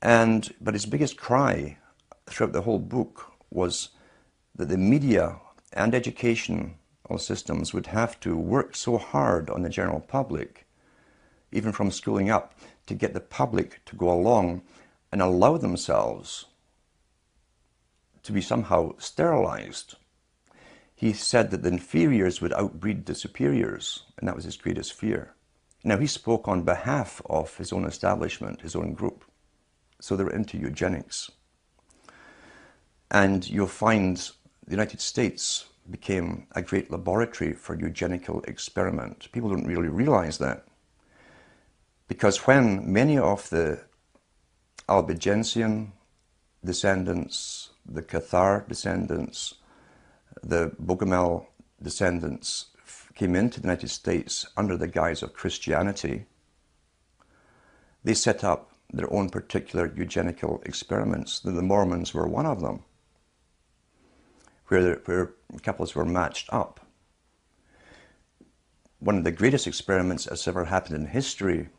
But his biggest cry throughout the whole book was that the media and educational systems would have to work so hard on the general public, even from schooling up, to get the public to go along and allow themselves to be somehow sterilized. He said that the inferiors would outbreed the superiors, and that was his greatest fear. Now, he spoke on behalf of his own establishment, his own group. So they were into eugenics. And you'll find the United States became a great laboratory for eugenical experiment. People don't really realize that. Because when many of the Albigensian descendants, the Cathar descendants, the Bogomil descendants came into the United States under the guise of Christianity, they set up their own particular eugenical experiments. The Mormons were one of them, where couples were matched up. One of the greatest experiments that's ever happened in history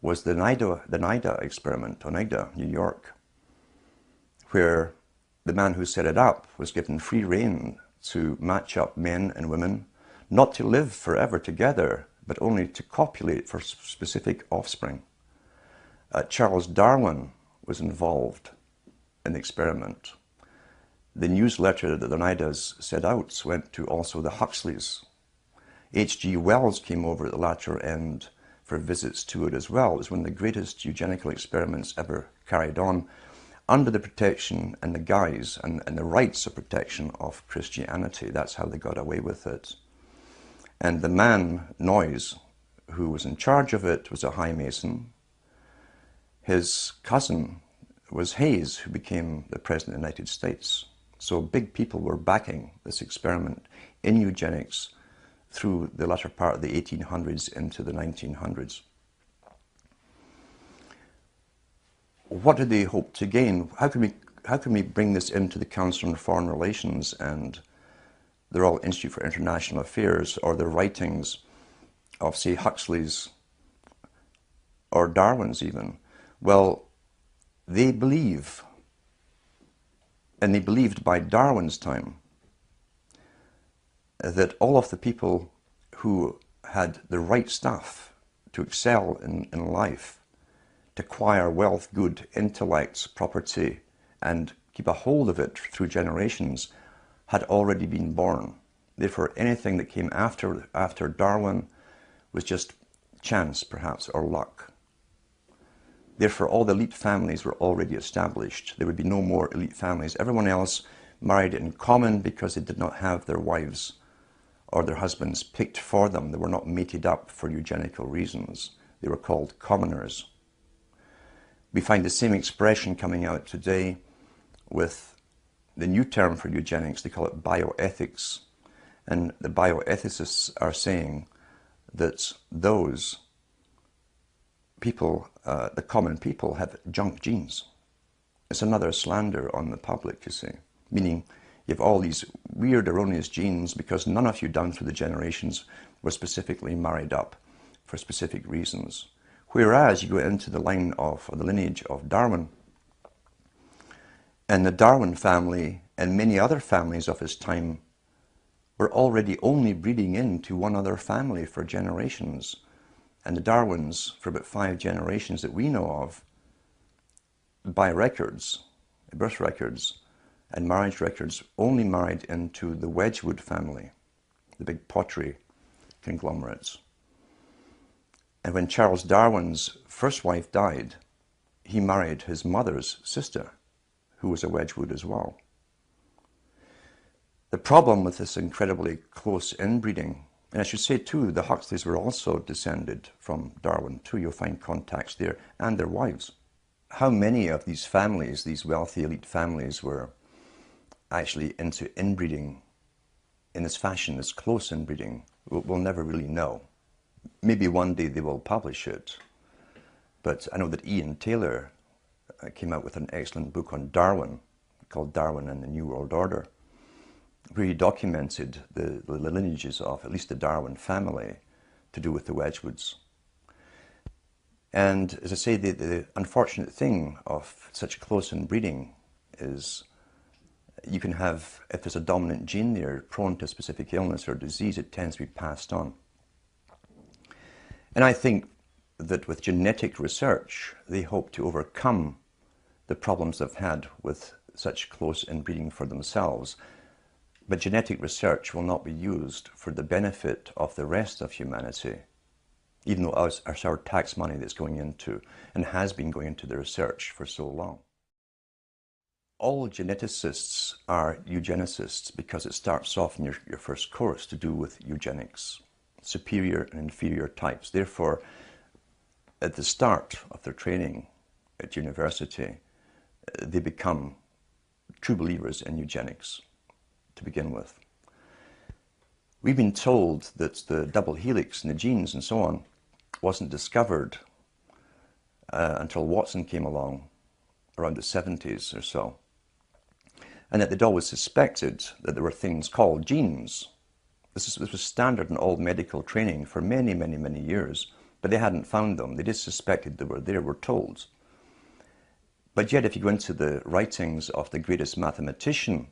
was the NIDA experiment, Oneida, New York, where the man who set it up was given free rein to match up men and women, not to live forever together, but only to copulate for specific offspring. Charles Darwin was involved in the experiment. The newsletter that the Oneidas set out went to also the Huxleys. H.G. Wells came over at the latter end for visits to it as well. It was one of the greatest eugenical experiments ever carried on under the protection and the guise and the rights of protection of Christianity. That's how they got away with it. And the man, Noyes, who was in charge of it, was a high Mason. His cousin was Hayes, who became the President of the United States. So big people were backing this experiment in eugenics through the latter part of the 1800s into the 1900s. What did they hope to gain? How can we bring this into the Council on Foreign Relations and the Royal Institute for International Affairs, or the writings of, say, Huxley's or Darwin's even? Well, they believe, and they believed by Darwin's time, that all of the people who had the right stuff to excel in life, to acquire wealth, good, intellect, property, and keep a hold of it through generations, had already been born. Therefore, anything that came after Darwin was just chance, perhaps, or luck. Therefore, all the elite families were already established. There would be no more elite families. Everyone else married in common because they did not have their wives or their husbands picked for them. They were not mated up for eugenical reasons. They were called commoners. We find the same expression coming out today with the new term for eugenics. They call it bioethics. And the bioethicists are saying that those people, the common people, have junk genes. It's another slander on the public, you see. Meaning you have all these weird, erroneous genes because none of you down through the generations were specifically married up for specific reasons. Whereas you go into the line of, or the lineage of Darwin, and the Darwin family and many other families of his time were already only breeding into one other family for generations. And the Darwins, for about 5 generations that we know of, by records, birth records, and marriage records, only married into the Wedgwood family, the big pottery conglomerates. And when Charles Darwin's first wife died, he married his mother's sister, who was a Wedgwood as well. The problem with this incredibly close inbreeding, and I should say too, the Huxleys were also descended from Darwin too. You'll find contacts there, and their wives. How many of these families, these wealthy elite families, were actually into inbreeding in this fashion, this close inbreeding, we'll never really know. Maybe one day they will publish it. But I know that Ian Taylor came out with an excellent book on Darwin called Darwin and the New World Order, where he documented the lineages of at least the Darwin family to do with the Wedgwoods. And as I say, the unfortunate thing of such close inbreeding is you can have, if there's a dominant gene there prone to a specific illness or disease, it tends to be passed on. And I think that with genetic research, they hope to overcome the problems they've had with such close inbreeding for themselves. But genetic research will not be used for the benefit of the rest of humanity, even though it's our tax money that's going into and has been going into the research for so long. All geneticists are eugenicists because it starts off in your first course to do with eugenics, superior and inferior types. Therefore, at the start of their training at university, they become true believers in eugenics to begin with. We've been told that the double helix in the genes and so on wasn't discovered until Watson came along around the 70s or so. And that they'd always suspected that there were things called genes. This was standard in all medical training for many, many, many years, but they hadn't found them. They just suspected they were there, we're told. But yet, if you go into the writings of the greatest mathematician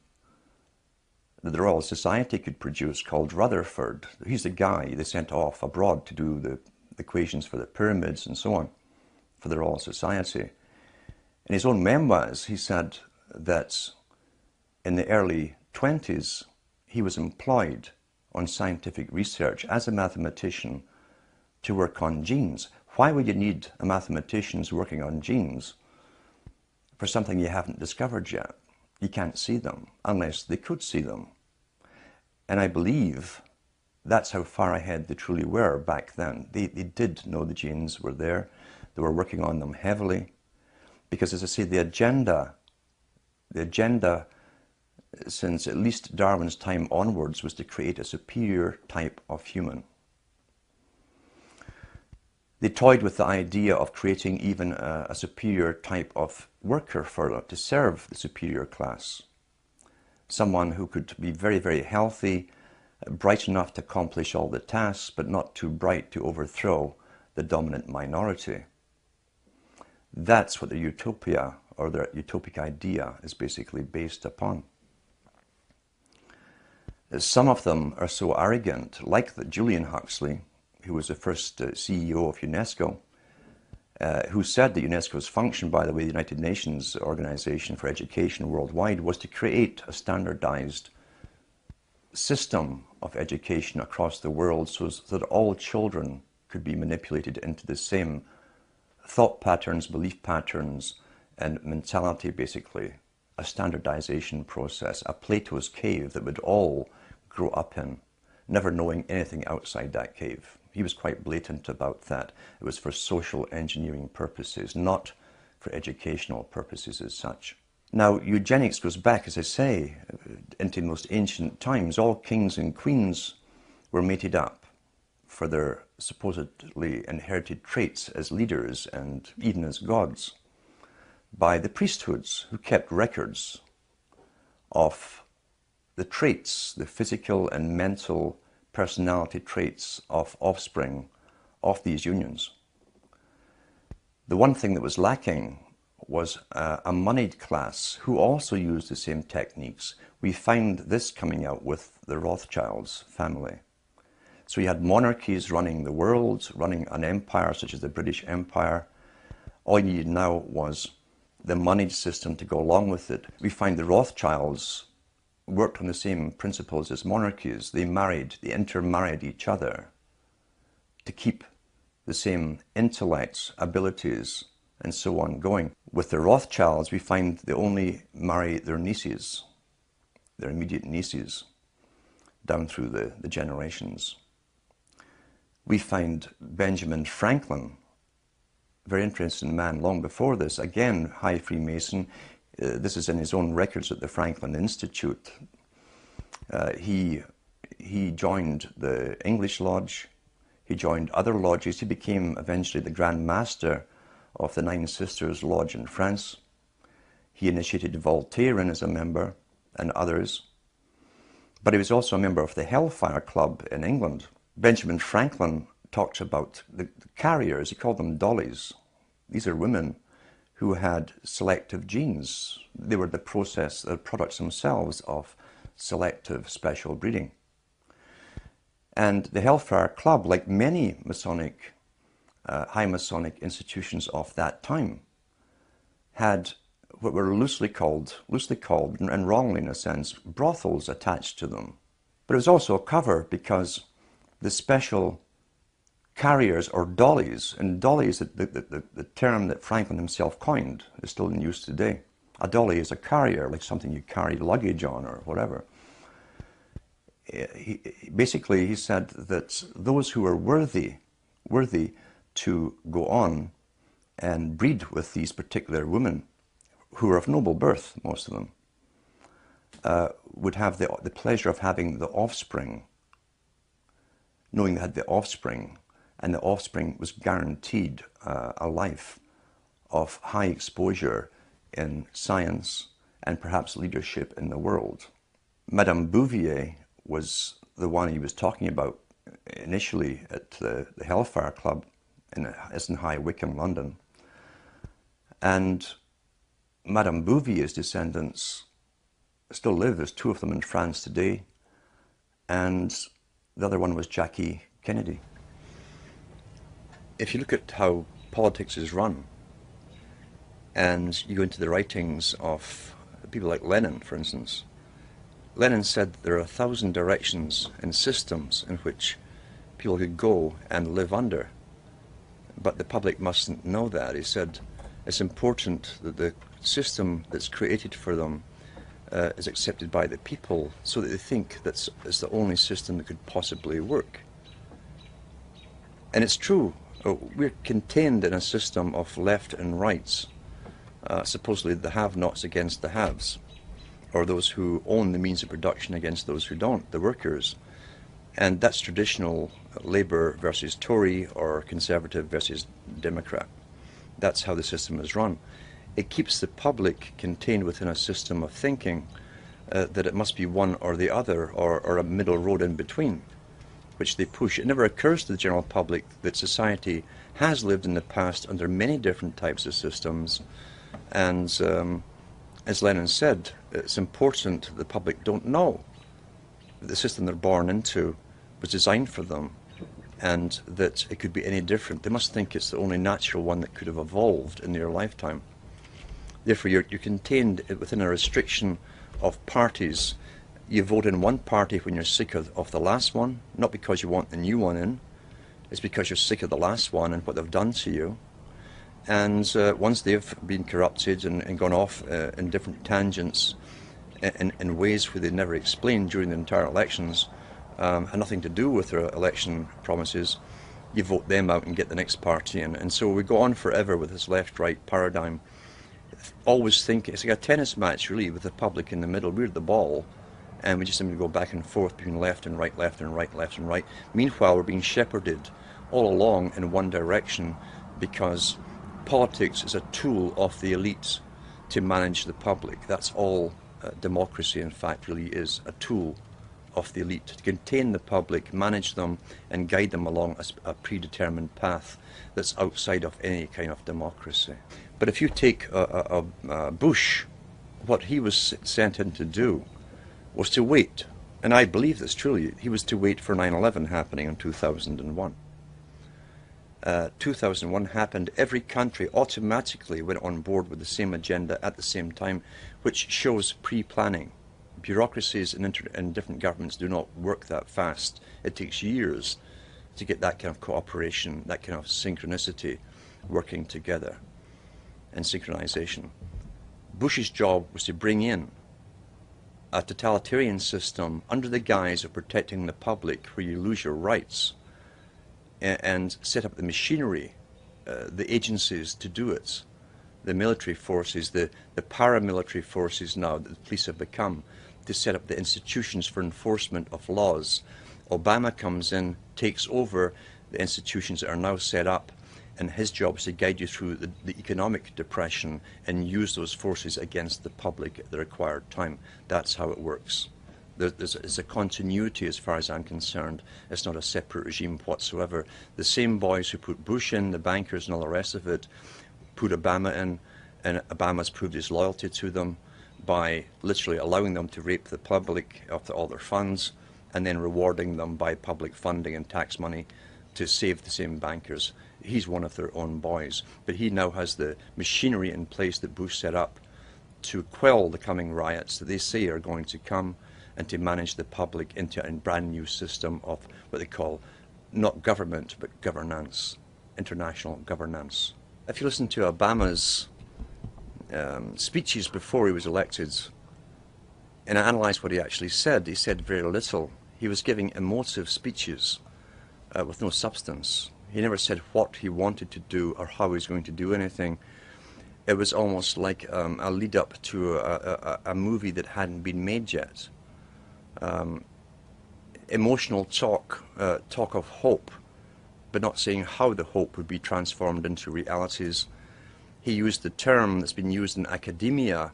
that the Royal Society could produce, called Rutherford, he's the guy they sent off abroad to do the equations for the pyramids and so on, for the Royal Society. In his own memoirs, he said that in the early 20s, he was employed on scientific research as a mathematician to work on genes. Why would you need a mathematician who's working on genes for something you haven't discovered yet? You can't see them unless they could see them. And I believe that's how far ahead they truly were back then. They did know the genes were there. They were working on them heavily. Because, as I say, the agenda since at least Darwin's time onwards was to create a superior type of human. They toyed with the idea of creating even a superior type of worker to serve the superior class. Someone who could be very, very healthy, bright enough to accomplish all the tasks, but not too bright to overthrow the dominant minority. That's what the utopia, or the utopic idea, is basically based upon. Some of them are so arrogant, like Julian Huxley, who was the first CEO of UNESCO, who said that UNESCO's function, by the way, the United Nations Organization for Education worldwide, was to create a standardized system of education across the world so that all children could be manipulated into the same thought patterns, belief patterns, and mentality, basically. A standardization process, a Plato's cave that would all grow up in, never knowing anything outside that cave. He was quite blatant about that. It was for social engineering purposes, not for educational purposes as such. Now, eugenics goes back, as I say, into the most ancient times. All kings and queens were mated up for their supposedly inherited traits as leaders and even as gods by the priesthoods, who kept records of the traits, the physical and mental personality traits of offspring of these unions. The one thing that was lacking was a moneyed class who also used the same techniques. We find this coming out with the Rothschilds family. So you had monarchies running the world, running an empire such as the British Empire. All you needed now was the moneyed system to go along with it. We find the Rothschilds worked on the same principles as monarchies. They intermarried each other to keep the same intellects, abilities, and so on going. With the Rothschilds, we find they only marry their nieces, their immediate nieces, down through the generations. We find Benjamin Franklin, very interesting man long before this, again, high Freemason. This is in his own records at the Franklin Institute. He joined the English Lodge. He joined other lodges. He became eventually the Grand Master of the Nine Sisters Lodge in France. He initiated Voltairean as a member and others. But he was also a member of the Hellfire Club in England. Benjamin Franklin talks about the carriers. He called them dollies. These are women who had selective genes. They were the products themselves of selective special breeding. And the Hellfire Club, like many Masonic, high Masonic institutions of that time, had what were loosely called, and wrongly in a sense, brothels attached to them. But it was also a cover because the special carriers, or dollies, and dollies, the term that Franklin himself coined, is still in use today. A dolly is a carrier, like something you carry luggage on or whatever. Basically, he said that those who were worthy to go on and breed with these particular women, who were of noble birth, most of them, would have the pleasure of having the offspring, knowing they had the offspring, and the offspring was guaranteed a life of high exposure in science and perhaps leadership in the world. Madame Bouvier was the one he was talking about initially at the Hellfire Club in High Wycombe, London. And Madame Bouvier's descendants still live. There's two of them in France today. And the other one was Jackie Kennedy. If you look at how politics is run, and you go into the writings of people like Lenin, for instance, Lenin said there are 1,000 directions and systems in which people could go and live under. But the public mustn't know that. He said it's important that the system that's created for them is accepted by the people so that they think that's the only system that could possibly work. And it's true. We're contained in a system of left and rights, supposedly the have-nots against the haves, or those who own the means of production against those who don't, the workers. And that's traditional Labour versus Tory or Conservative versus Democrat. That's how the system is run. It keeps the public contained within a system of thinking that it must be one or the other, or a middle road in between, which they push. It never occurs to the general public that society has lived in the past under many different types of systems. And as Lenin said, it's important that the public don't know that the system they're born into was designed for them, and that it could be any different. They must think it's the only natural one that could have evolved in their lifetime. Therefore, you're contained within a restriction of parties. You vote in one party when you're sick of the last one, not because you want the new one in. It's because you're sick of the last one and what they've done to you. And once they've been corrupted and gone off in different tangents in ways where they never explained during the entire elections, had nothing to do with their election promises, you vote them out and get the next party in. And so we go on forever with this left-right paradigm. Always think it's like a tennis match, really, with the public in the middle. We're the ball, and we just simply go back and forth between left and right, left and right, left and right. Meanwhile, we're being shepherded all along in one direction, because politics is a tool of the elites to manage the public. That's all democracy, in fact, really is, a tool of the elite to contain the public, manage them, and guide them along a predetermined path that's outside of any kind of democracy. But if you take Bush, what he was sent in to do was to wait, and I believe this truly, he was to wait for 9/11 happening in 2001. 2001 happened, every country automatically went on board with the same agenda at the same time, which shows pre-planning. Bureaucracies in different governments do not work that fast. It takes years to get that kind of cooperation, that kind of synchronicity working together and synchronization. Bush's job was to bring in a totalitarian system under the guise of protecting the public where you lose your rights, and set up the machinery, the agencies to do it, the military forces, the paramilitary forces now that the police have become, to set up the institutions for enforcement of laws. Obama comes in, takes over the institutions that are now set up, and his job is to guide you through the economic depression and use those forces against the public at the required time. That's how it works. There's a continuity as far as I'm concerned. It's not a separate regime whatsoever. The same boys who put Bush in, the bankers and all the rest of it, put Obama in, and Obama's proved his loyalty to them by literally allowing them to rape the public of all their funds, and then rewarding them by public funding and tax money to save the same bankers. He's one of their own boys, but he now has the machinery in place that Bush set up to quell the coming riots that they say are going to come, and to manage the public into a brand new system of what they call not government but governance, international governance. If you listen to Obama's speeches before he was elected and analyse what he actually said, he said very little. He was giving emotive speeches with no substance. He never said what he wanted to do or how he was going to do anything. It was almost like a lead up to a movie that hadn't been made yet. Emotional talk of hope, but not saying how the hope would be transformed into realities. He used the term that's been used in academia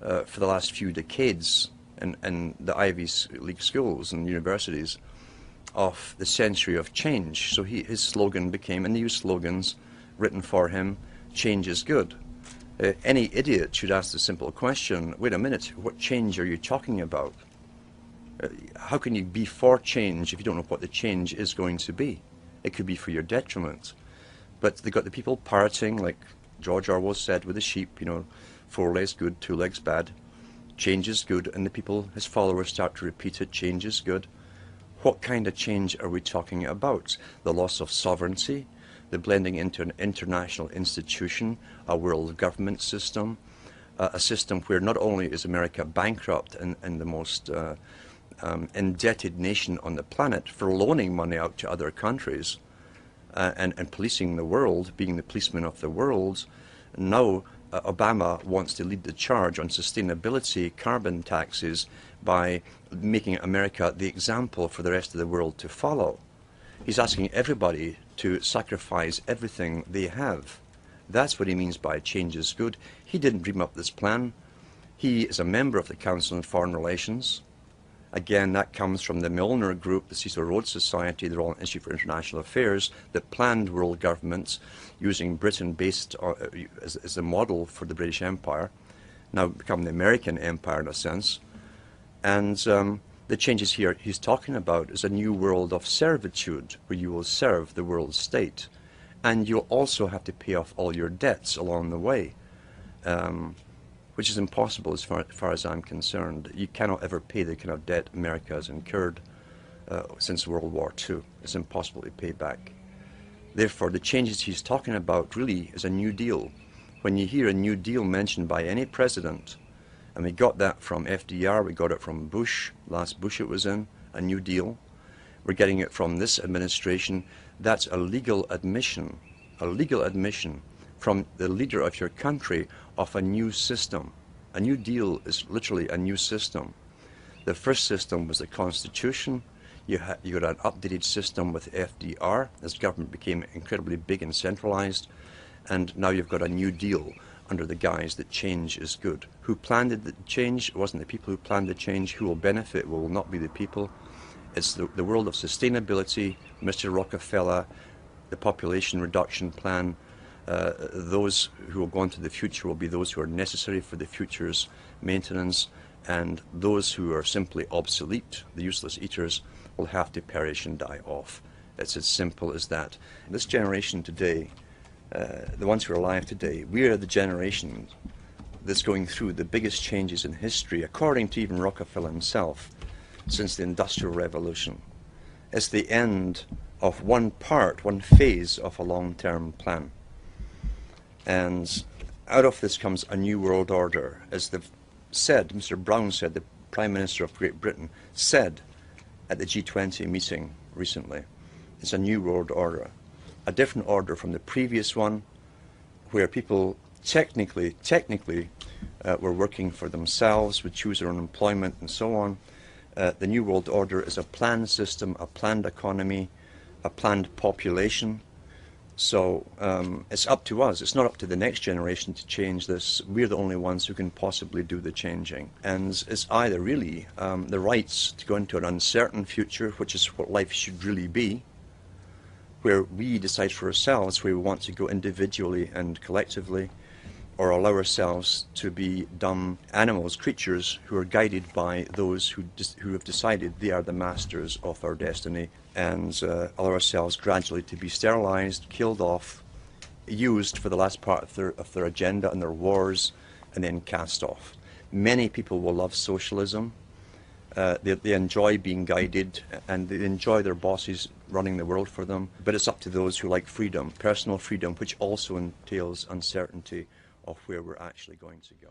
for the last few decades in the Ivy League schools and universities of the century of change. So his slogan became, and he used slogans written for him, change is good. Any idiot should ask the simple question, wait a minute, what change are you talking about? How can you be for change if you don't know what the change is going to be? It could be for your detriment. But they got the people parroting, like George Orwell said with the sheep, you know, 4 legs good, 2 legs bad. Change is good, and the people, his followers, start to repeat it, change is good. What kind of change are we talking about? The loss of sovereignty, the blending into an international institution, a world government system, a system where not only is America bankrupt and the most indebted nation on the planet for loaning money out to other countries and policing the world, being the policeman of the world, now Obama wants to lead the charge on sustainability, carbon taxes, by making America the example for the rest of the world to follow. He's asking everybody to sacrifice everything they have. That's what he means by change is good. He didn't dream up this plan. He is a member of the Council on Foreign Relations. Again, that comes from the Milner Group, the Cecil Rhodes Society, the Royal Institute for International Affairs, that planned world governments using Britain based as a model for the British Empire, now become the American Empire in a sense. And the changes here he's talking about is a new world of servitude, where you will serve the world state. And you'll also have to pay off all your debts along the way. Which is impossible as far as I'm concerned. You cannot ever pay the kind of debt America has incurred since World War II. It's impossible to pay back. Therefore, the changes he's talking about really is a New Deal. When you hear a New Deal mentioned by any president, and we got that from FDR, we got it from Bush, last Bush it was in, a New Deal. We're getting it from this administration. That's a legal admission from the leader of your country of a new system. A New Deal is literally a new system. The first system was the Constitution. You got an updated system with FDR as government became incredibly big and centralized. And now you've got a New Deal under the guise that change is good. Who planned the change? It wasn't the people who planned the change. Who will benefit will not be the people. It's the world of sustainability, Mr. Rockefeller, the population reduction plan. Those who will go into the future will be those who are necessary for the future's maintenance, and those who are simply obsolete, the useless eaters, will have to perish and die off. It's as simple as that. This generation today, the ones who are alive today, we are the generation that's going through the biggest changes in history, according to even Rockefeller himself, since the Industrial Revolution. It's the end of one phase of a long-term plan. And out of this comes a new world order. As Mr. Brown said, the Prime Minister of Great Britain said at the G20 meeting recently, it's a new world order. A different order from the previous one, where people technically were working for themselves, would choose their own employment and so on. The new world order is a planned system, a planned economy, a planned population. So it's up to us. It's not up to the next generation to change this. We're the only ones who can possibly do the changing. And it's either really the rights to go into an uncertain future, which is what life should really be, where we decide for ourselves where we want to go individually and collectively, or allow ourselves to be dumb animals, creatures who are guided by those who have decided they are the masters of our destiny, and allow ourselves gradually to be sterilized, killed off, used for the last part of their agenda and their wars, and then cast off. Many people will love socialism. They enjoy being guided, and they enjoy their bosses running the world for them. But it's up to those who like freedom, personal freedom, which also entails uncertainty of where we're actually going to go.